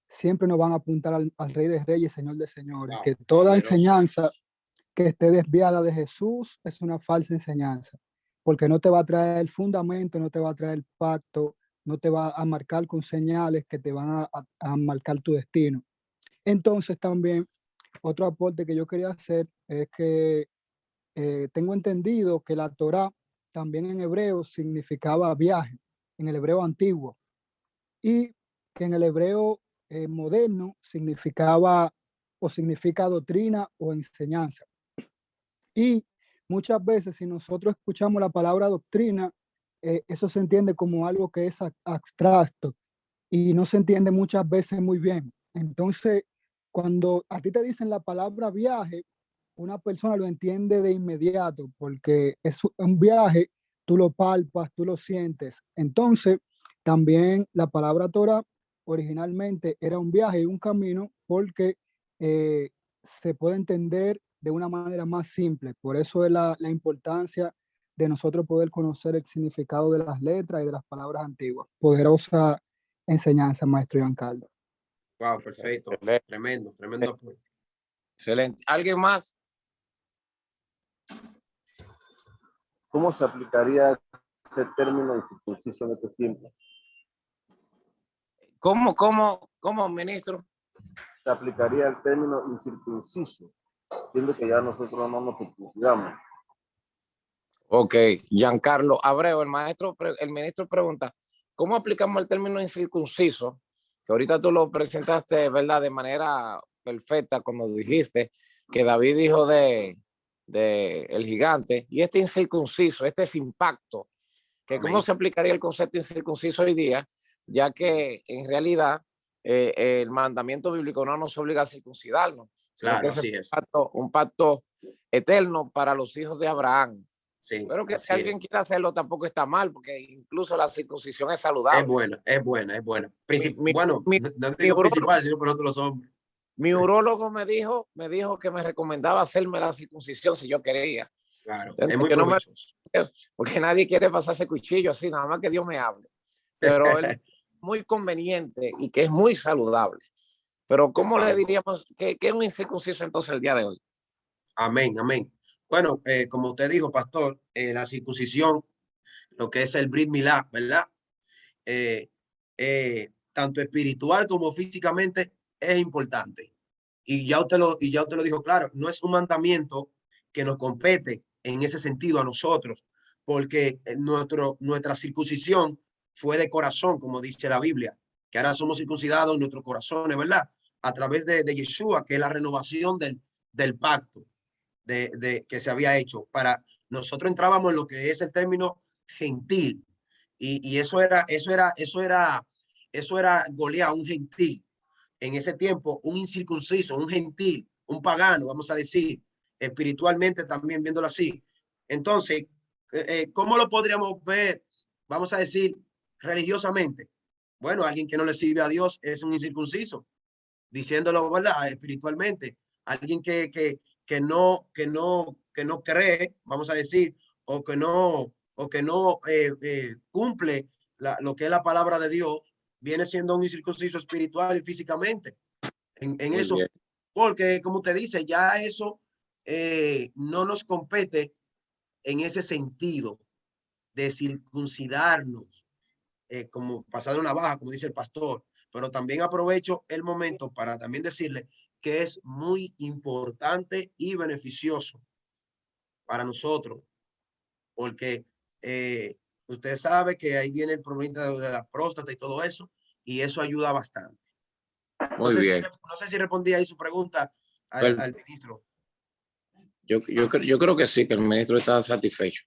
siempre nos van a apuntar al Rey de Reyes, Señor de Señores, que toda enseñanza que esté desviada de Jesús es una falsa enseñanza, porque no te va a traer el fundamento, no te va a traer el pacto, no te va a marcar con señales que te van a marcar tu destino. Entonces también otro aporte que yo quería hacer es que tengo entendido que la Torá también en hebreo significaba viaje, en el hebreo antiguo, y que en el hebreo moderno significaba o significa doctrina o enseñanza. Y muchas veces si nosotros escuchamos la palabra doctrina, eso se entiende como algo que es abstracto y no se entiende muchas veces muy bien. Entonces, cuando a ti te dicen la palabra viaje, una persona lo entiende de inmediato porque es un viaje, tú lo palpas, tú lo sientes. Entonces, también la palabra Torah originalmente era un viaje y un camino porque se puede entender de una manera más simple. Por eso es la importancia de nosotros poder conocer el significado de las letras y de las palabras antiguas. Poderosa enseñanza, maestro Giancarlo. Wow, perfecto. Excelente. Tremendo apoyo. Excelente. ¿Alguien más? ¿Cómo se aplicaría ese término incircunciso en estos tiempos? ¿Cómo, ministro? Se aplicaría el término incircunciso, siendo que ya nosotros no nos circuncidamos. Ok, Giancarlo Abreu, el ministro pregunta, ¿cómo aplicamos el término incircunciso? Que ahorita tú lo presentaste, ¿verdad? De manera perfecta cuando dijiste que David dijo de el gigante, y este incircunciso, este es impacto, que cómo se aplicaría el concepto incircunciso hoy día, ya que en realidad el mandamiento bíblico no nos obliga a circuncidarnos, sino Claro, que así es un pacto eterno para los hijos de Abraham. Sí, pero que si alguien quiere hacerlo tampoco está mal, porque incluso la circuncisión es es saludable. buena. Bueno, No digo principal, sino por nosotros los hombres. Mi urólogo me dijo que me recomendaba hacerme la circuncisión si yo quería. Claro, Entonces, es muy yo no me, provechoso. porque nadie quiere pasarse cuchillo así, nada más que Dios me hable. Pero él es muy conveniente y que es muy saludable. Pero ¿cómo le diríamos que es un incircunciso entonces el día de hoy? Amén, amén. Bueno, como usted dijo, pastor, la circuncisión, lo que es el Brit Milá, ¿verdad? Tanto espiritual como físicamente es importante. Y ya usted lo dijo claro, no es un mandamiento que nos compete en ese sentido a nosotros, porque nuestra circuncisión fue de corazón, como dice la Biblia, que ahora somos circuncidados en nuestros corazones, ¿verdad? A través de Yeshua, que es la renovación del pacto que se había hecho. Para nosotros entrábamos en lo que es el término gentil, y eso era Goliat, un gentil. En ese tiempo, un incircunciso, un gentil, un pagano, vamos a decir, espiritualmente también viéndolo así. Entonces, ¿cómo lo podríamos ver? Vamos a decir, religiosamente. Bueno, alguien que no le sirve a Dios es un incircunciso, diciéndolo, ¿verdad? Espiritualmente. Alguien que no cree, vamos a decir, o que no cumple lo que es la palabra de Dios, viene siendo un incircunciso espiritual y físicamente en Muy eso, bien. porque como usted dice, ya eso no nos compete en ese sentido de circuncidarnos, como pasar una baja, como dice el pastor, pero también aprovecho el momento para también decirle que es muy importante y beneficioso para nosotros, porque usted sabe que ahí viene el problema de la próstata y todo eso, y eso ayuda bastante. No Muy sé si, bien. no sé si respondí ahí su pregunta al ministro. Yo creo que sí, que el ministro está satisfecho.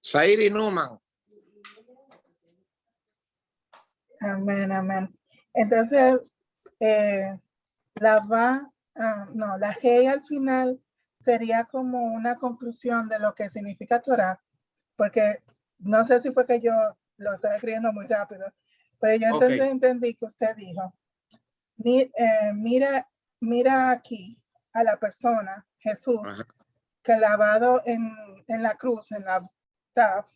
Zairi Numan. Amén, amén. Entonces, la G al final sería como una conclusión de lo que significa Torah, porque no sé si fue que yo lo estoy escribiendo muy rápido, pero yo entonces entendí que usted dijo, mira aquí a la persona, Jesús, Ajá. clavado en la cruz, en la taf,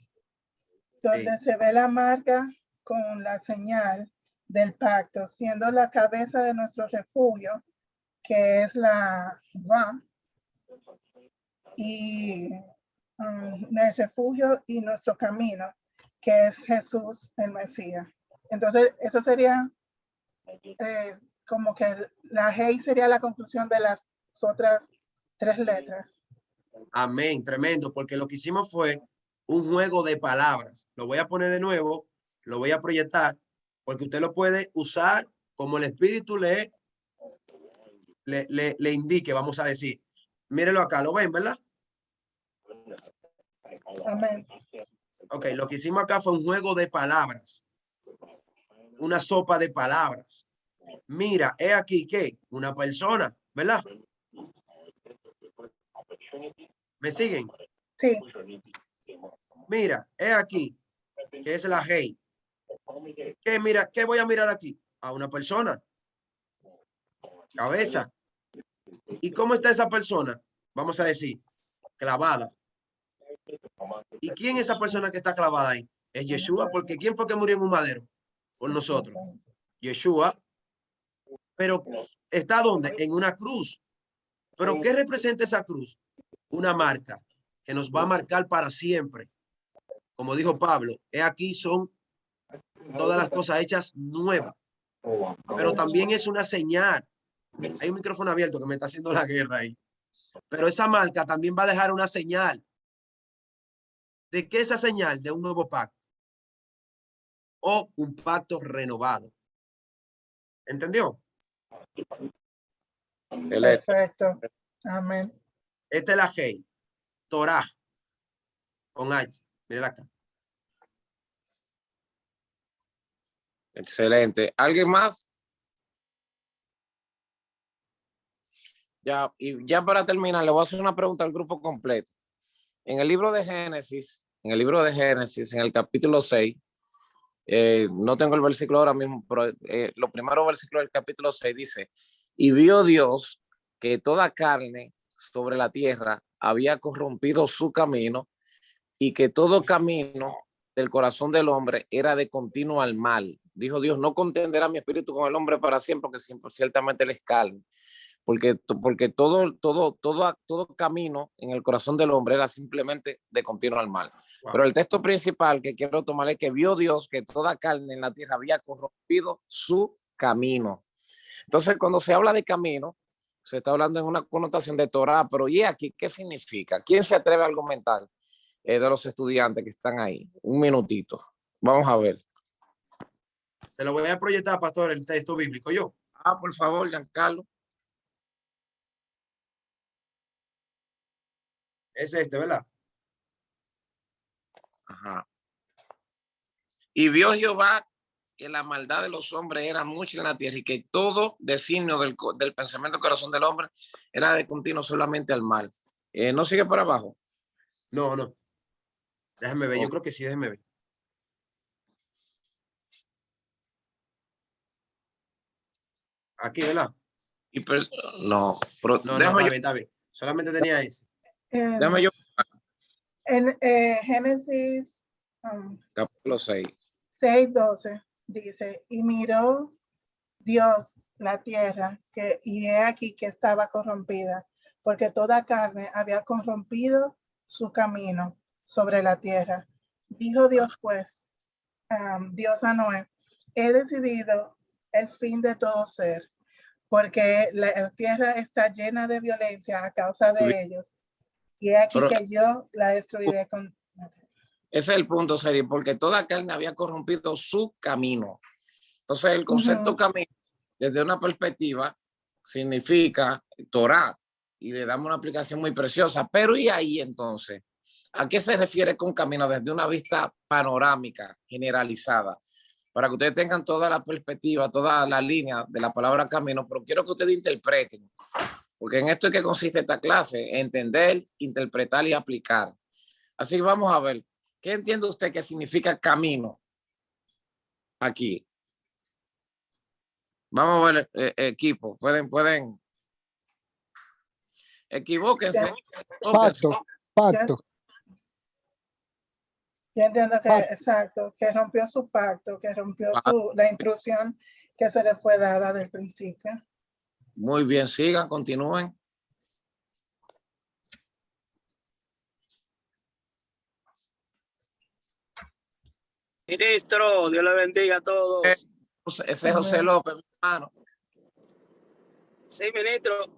donde se ve la marca con la señal del pacto, siendo la cabeza de nuestro refugio, que es la Va, y el refugio y nuestro camino, que es Jesús el Mesías. Entonces, eso sería como que la G sería la conclusión de las otras 3 letras. Amén, tremendo, porque lo que hicimos fue un juego de palabras. Lo voy a poner de nuevo, lo voy a proyectar, porque usted lo puede usar como el Espíritu le indique, vamos a decir. Mírelo acá, ¿lo ven, verdad? Amén. Ok, lo que hicimos acá fue un juego de palabras, una sopa de palabras. Mira, he aquí que una persona, ¿verdad? ¿Me siguen? Sí. Mira, he aquí que es la Hey. ¿Qué voy a mirar aquí? A una persona. Cabeza. ¿Y cómo está esa persona? Vamos a decir, clavada. ¿Y quién es esa persona que está clavada ahí? Es Yeshua, porque ¿quién fue que murió en un madero? Por nosotros. Yeshua. Pero ¿está dónde? En una cruz. ¿Pero qué representa esa cruz? Una marca que nos va a marcar para siempre. Como dijo Pablo, he aquí son todas las cosas hechas nuevas. Pero también es una señal. Hay un micrófono abierto que me está haciendo la guerra ahí. Pero esa marca también va a dejar una señal. ¿De qué esa señal? De un nuevo pacto. O un pacto renovado. ¿Entendió? Perfecto. Amén. Esta es la G. Torah. Con H. Mírala acá. Excelente. ¿Alguien más? Ya, y ya para terminar, le voy a hacer una pregunta al grupo completo. En el libro de Génesis, en el capítulo 6, no tengo el versículo ahora mismo, pero los primeros versículos del capítulo 6 dice Y vio Dios que toda carne sobre la tierra había corrompido su camino y que todo camino del corazón del hombre era de continuo al mal. Dijo Dios, no contenderá mi espíritu con el hombre para siempre, porque siempre, ciertamente él es carne. Porque todo camino en el corazón del hombre era simplemente de continuo al mal. Wow. Pero el texto principal que quiero tomar es que vio Dios que toda carne en la tierra había corrompido su camino. Entonces, cuando se habla de camino, se está hablando en una connotación de Torah, pero ¿y aquí qué significa? ¿Quién se atreve a argumentar de los estudiantes que están ahí? Un minutito. Vamos a ver. Se lo voy a proyectar, pastor, el texto bíblico yo. Por favor, Giancarlo. Es este, ¿verdad? Ajá. Y vio Jehová que la maldad de los hombres era mucha en la tierra y que todo designio del pensamiento del corazón del hombre era de continuo solamente al mal. ¿No sigue por abajo? No. Déjame ver, yo creo que sí, déjame ver. Aquí, ¿verdad? No, está bien. Solamente tenía ese. Déjame yo. En Génesis capítulo 6. 6:12 dice, y miró Dios la tierra, y he aquí que estaba corrompida, porque toda carne había corrompido su camino sobre la tierra. Dijo Dios pues, Dios a Noé, he decidido el fin de todo ser, porque la tierra está llena de violencia a causa de ellos, y he aquí que yo la destruiré con... Ese es el punto, serio, porque toda carne había corrompido su camino. Entonces, el concepto camino, desde una perspectiva, significa Torah, y le damos una aplicación muy preciosa. Pero ¿y ahí entonces? ¿A qué se refiere con camino? Desde una vista panorámica, generalizada, para que ustedes tengan toda la perspectiva, toda la línea de la palabra camino, pero quiero que ustedes interpreten, porque en esto es que consiste esta clase, entender, interpretar y aplicar. Así que vamos a ver, ¿qué entiende usted que significa camino aquí? Vamos a ver, equipo, pueden. Equivóquense. Pacto. Yo entiendo que, exacto, que rompió su pacto, que rompió la intrusión que se le fue dada del principio. Muy bien, sigan, continúen. Ministro, Dios le bendiga a todos. Ese es José López, mi hermano. Sí, ministro.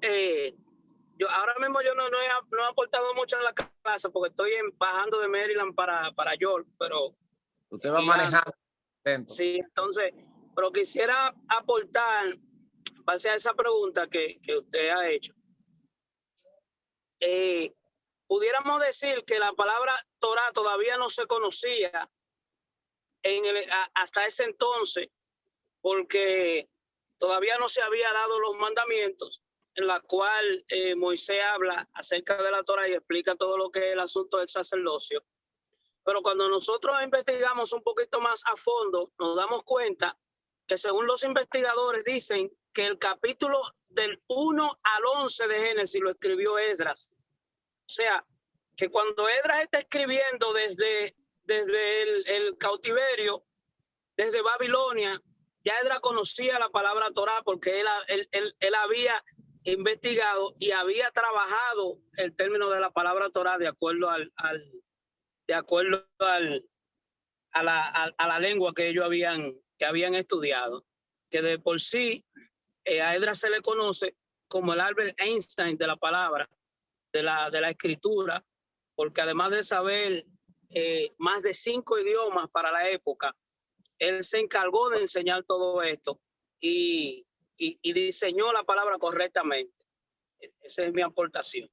Yo ahora mismo yo no he aportado mucho en la clase porque estoy bajando de Maryland para York, pero... Usted va manejando. Sí, entonces, pero quisiera aportar, base a esa pregunta que usted ha hecho. Pudiéramos decir que la palabra Torah todavía no se conocía hasta ese entonces, porque todavía no se había dado los mandamientos en la cual Moisés habla acerca de la Torah y explica todo lo que es el asunto del sacerdocio. Pero cuando nosotros investigamos un poquito más a fondo, nos damos cuenta que según los investigadores dicen que el capítulo del 1 al 11 de Génesis lo escribió Esdras. O sea, que cuando Esdras está escribiendo desde el cautiverio, desde Babilonia, ya Esdras conocía la palabra Torah porque él había investigado y había trabajado el término de la palabra Torah de acuerdo a la lengua que ellos habían estudiado, que de por sí a Esdras se le conoce como el Albert Einstein de la palabra, de la escritura, porque además de saber más de 5 idiomas para la época, él se encargó de enseñar todo esto y diseñó la palabra correctamente. Esa es mi aportación.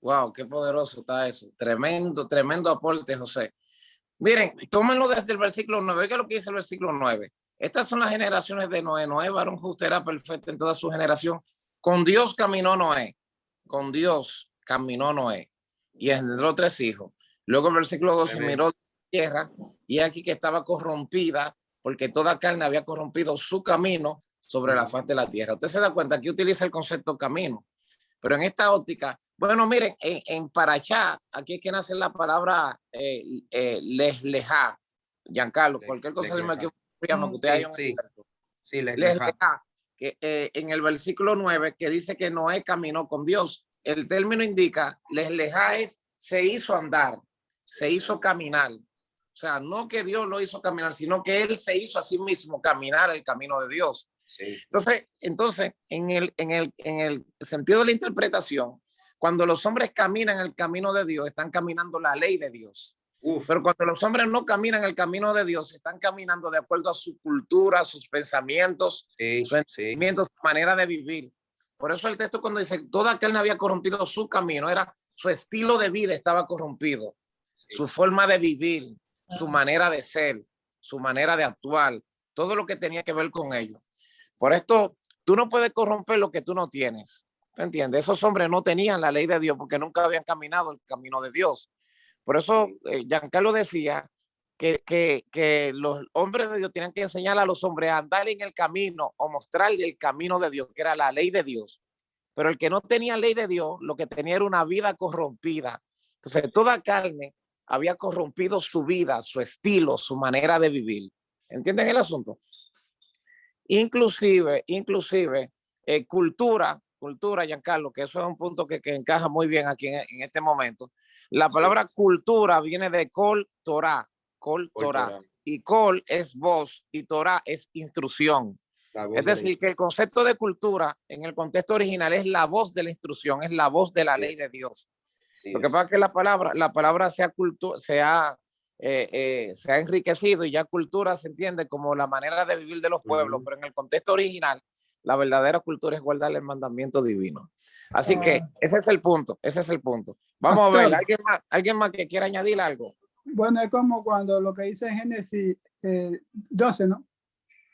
Wow, qué poderoso está eso. Tremendo aporte, José. Miren, tómenlo desde el versículo 9. ¿Qué es lo que dice el versículo 9? Estas son las generaciones de Noé. Noé, varón justo, era perfecto en toda su generación. Con Dios caminó Noé. Con Dios caminó Noé. Y engendró 3 hijos. Luego el versículo 12 miró la tierra y aquí que estaba corrompida porque toda carne había corrompido su camino sobre la faz de la tierra. Usted se da cuenta que utiliza el concepto camino, pero en esta óptica, bueno, miren, en Parachá, aquí es que nace la palabra leslejá. Giancarlo, cualquier cosa se me equivoco, que usted haya un experto. Sí, Leslejá, que en el versículo 9, que dice que Noé caminó con Dios. El término indica, leslejá es, se hizo andar, se hizo caminar. O sea, no que Dios lo hizo caminar, sino que él se hizo a sí mismo caminar el camino de Dios. Sí. Entonces en el sentido de la interpretación, cuando los hombres caminan el camino de Dios, están caminando la ley de Dios. Pero cuando los hombres no caminan el camino de Dios, están caminando de acuerdo a su cultura, sus pensamientos, sus sentimientos, su manera de vivir. Por eso el texto cuando dice, toda carne había corrompido su camino, era su estilo de vida estaba corrompido, su forma de vivir, su manera de ser, su manera de actuar, todo lo que tenía que ver con ello. Por esto, tú no puedes corromper lo que tú no tienes. ¿Me entiendes? Esos hombres no tenían la ley de Dios porque nunca habían caminado el camino de Dios. Por eso, Giancarlo decía que los hombres de Dios tienen que enseñar a los hombres a andar en el camino o mostrarle el camino de Dios, que era la ley de Dios. Pero el que no tenía ley de Dios, lo que tenía era una vida corrompida. Entonces, toda carne había corrompido su vida, su estilo, su manera de vivir. ¿Entienden el asunto? Inclusive, cultura, Giancarlo, que eso es un punto que encaja muy bien aquí en este momento. La palabra cultura viene de Kol Torah, y Kol es voz y Torah es instrucción. Es decir, que el concepto de cultura en el contexto original es la voz de la instrucción, es la voz de la ley de Dios. Lo que pasa es que la palabra se ha enriquecido y ya cultura se entiende como la manera de vivir de los pueblos, pero en el contexto original la verdadera cultura es guardar el mandamiento divino. Así que ese es el punto. Vamos a ver, ¿alguien más que quiera añadir algo? Bueno, es como cuando lo que dice Génesis 12, ¿no?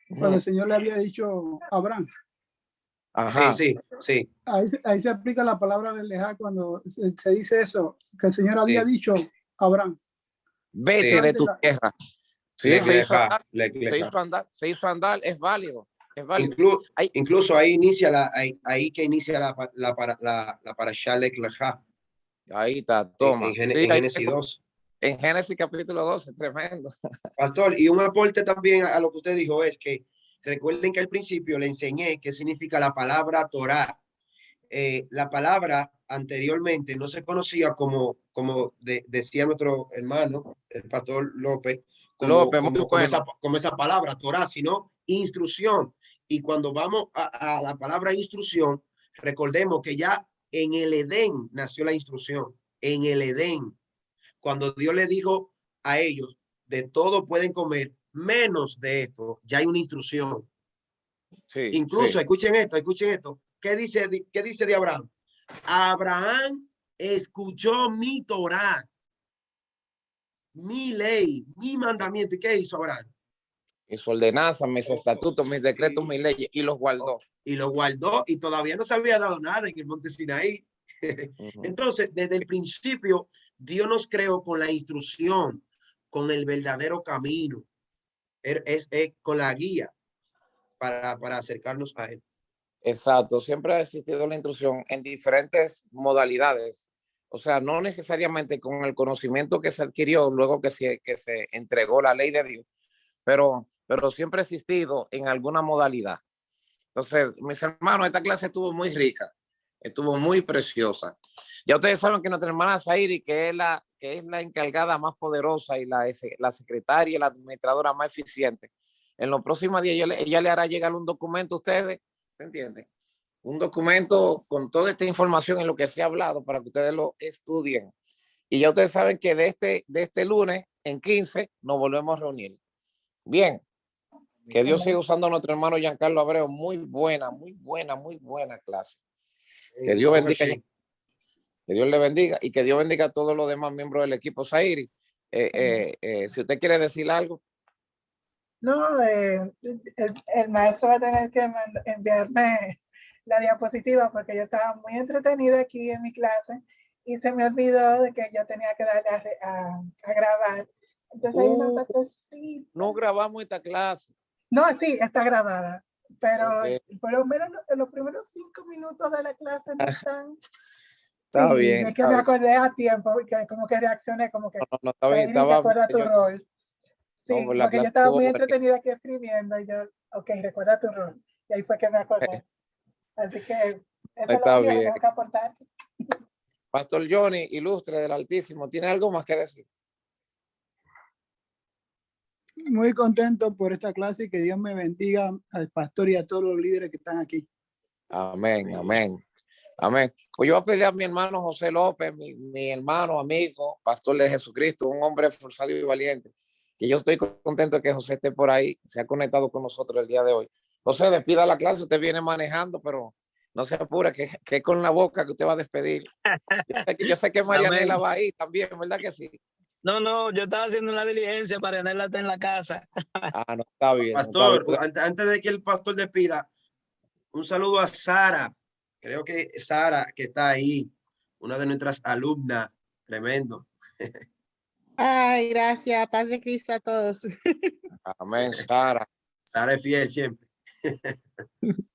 Cuando el Señor le había dicho a Abraham. Ajá. Sí. Ahí se aplica la palabra de lejar cuando se dice eso, que el Señor había dicho a Abraham. Vete de tu tierra. Sí, se hizo andar, es válido. Incluso ahí inicia ahí que inicia la parashá Lech-Lechá. Ahí está, toma. En Génesis 2. En Génesis capítulo 12, tremendo. Pastor, y un aporte también a lo que usted dijo es que recuerden que al principio le enseñé qué significa la palabra Torah. La palabra anteriormente no se conocía como decía nuestro hermano, el pastor López, como esa palabra Torah, sino instrucción. Y cuando vamos a la palabra instrucción, recordemos que ya en el Edén nació la instrucción. En el Edén, cuando Dios le dijo a ellos, de todo pueden comer, menos de esto, ya hay una instrucción. Sí, incluso, escuchen esto. ¿Qué dice de Abraham? Abraham escuchó mi Torah, mi ley, mi mandamiento. ¿Y qué hizo Abraham? Mis ordenanzas, mis estatutos, mis decretos, mis leyes, y los guardó. Y todavía no se había dado nada en el monte Sinaí. Entonces, desde el principio, Dios nos creó con la instrucción, con el verdadero camino, con la guía para acercarnos a él. Exacto, siempre ha existido la instrucción en diferentes modalidades, o sea, no necesariamente con el conocimiento que se adquirió luego que se entregó la ley de Dios, pero siempre ha existido en alguna modalidad. Entonces, mis hermanos, esta clase estuvo muy rica, estuvo muy preciosa. Ya ustedes saben que nuestra hermana Zairi, que es la encargada más poderosa y la secretaria y la administradora más eficiente, en los próximos días ella le hará llegar un documento a ustedes, ¿se entiende? Un documento con toda esta información en lo que se ha hablado para que ustedes lo estudien. Y ya ustedes saben que de este lunes en 15 nos volvemos a reunir. Bien, que Dios siga usando a nuestro hermano Giancarlo Abreu. Muy buena clase. Que Dios bendiga. Que Dios le bendiga y que Dios bendiga a todos los demás miembros del equipo Zairi. Si usted quiere decir algo. No, el maestro va a tener que enviarme la diapositiva porque yo estaba muy entretenida aquí en mi clase y se me olvidó de que yo tenía que darle a grabar. Entonces hay una partecita. No grabamos esta clase. No, sí, está grabada. pero Ok. por lo menos en los primeros 5 minutos de la clase no están. Está Sí, bien. es que Está me bien. acordé a tiempo, porque como que reaccioné, como que No, está bien. Kairi, Estaba, recuerda tu yo, rol. no, Sí, pues la porque yo clase estaba estuvo muy buena. entretenida aquí escribiendo y yo, ok, recuerda tu rol. Y ahí fue que me acordé. Así que eso es lo Está único que bien. tengo que aportar. Pastor Johnny, ilustre del Altísimo, ¿tiene algo más que decir? Muy contento por esta clase y que Dios me bendiga al pastor y a todos los líderes que están aquí. Amén, amén, amén. Pues yo voy a pedir a mi hermano José López, mi hermano, amigo, pastor de Jesucristo, un hombre esforzado y valiente, que yo estoy contento que José esté por ahí, se ha conectado con nosotros el día de hoy. José, despida la clase, usted viene manejando, pero no se apure, que con la boca que usted va a despedir. Yo sé que Marianela Amén. va ahí también, ¿verdad que sí? No, yo estaba haciendo una diligencia para tenerla en la casa. Ah, no, está bien, está bien. Pastor, antes de que el pastor despida, un saludo a Sara. Creo que Sara, que está ahí, una de nuestras alumnas, tremendo. Ay, gracias. Paz de Cristo a todos. Amén, Sara. Sara es fiel siempre.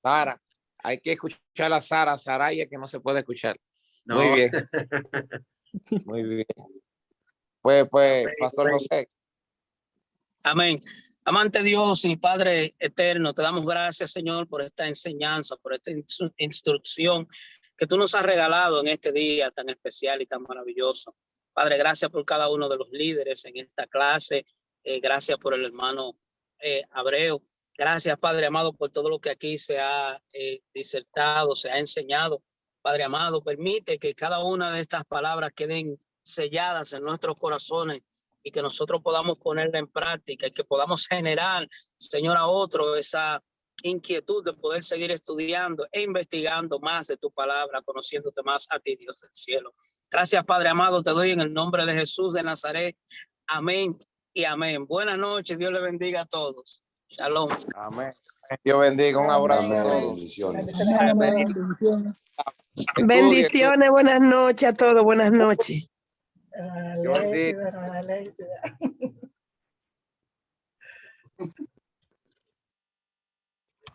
Sara, hay que escuchar a Sara, Saraya, que no se puede escuchar. Muy No, bien, muy bien. Pues, Pastor José. Amén. Amante Dios y Padre eterno, te damos gracias, Señor, por esta enseñanza, por esta instrucción que tú nos has regalado en este día tan especial y tan maravilloso. Padre, gracias por cada uno de los líderes en esta clase. Gracias por el hermano Abreu. Gracias, Padre amado, por todo lo que aquí se ha disertado, se ha enseñado. Padre amado, permite que cada una de estas palabras queden selladas en nuestros corazones y que nosotros podamos ponerla en práctica y que podamos generar, Señor, a otro esa inquietud de poder seguir estudiando e investigando más de tu palabra, conociéndote más a ti, Dios del cielo. Gracias, Padre amado, te doy en el nombre de Jesús de Nazaret. Amén y amén. Buenas noches, Dios le bendiga a todos. Shalom. Amén. Dios bendiga, un abrazo a Amén. todos. Bendiciones. Bendiciones a todos. Bendiciones. Estudie. Bendiciones, buenas noches a todos, buenas noches. Dios bendiga. Leítida.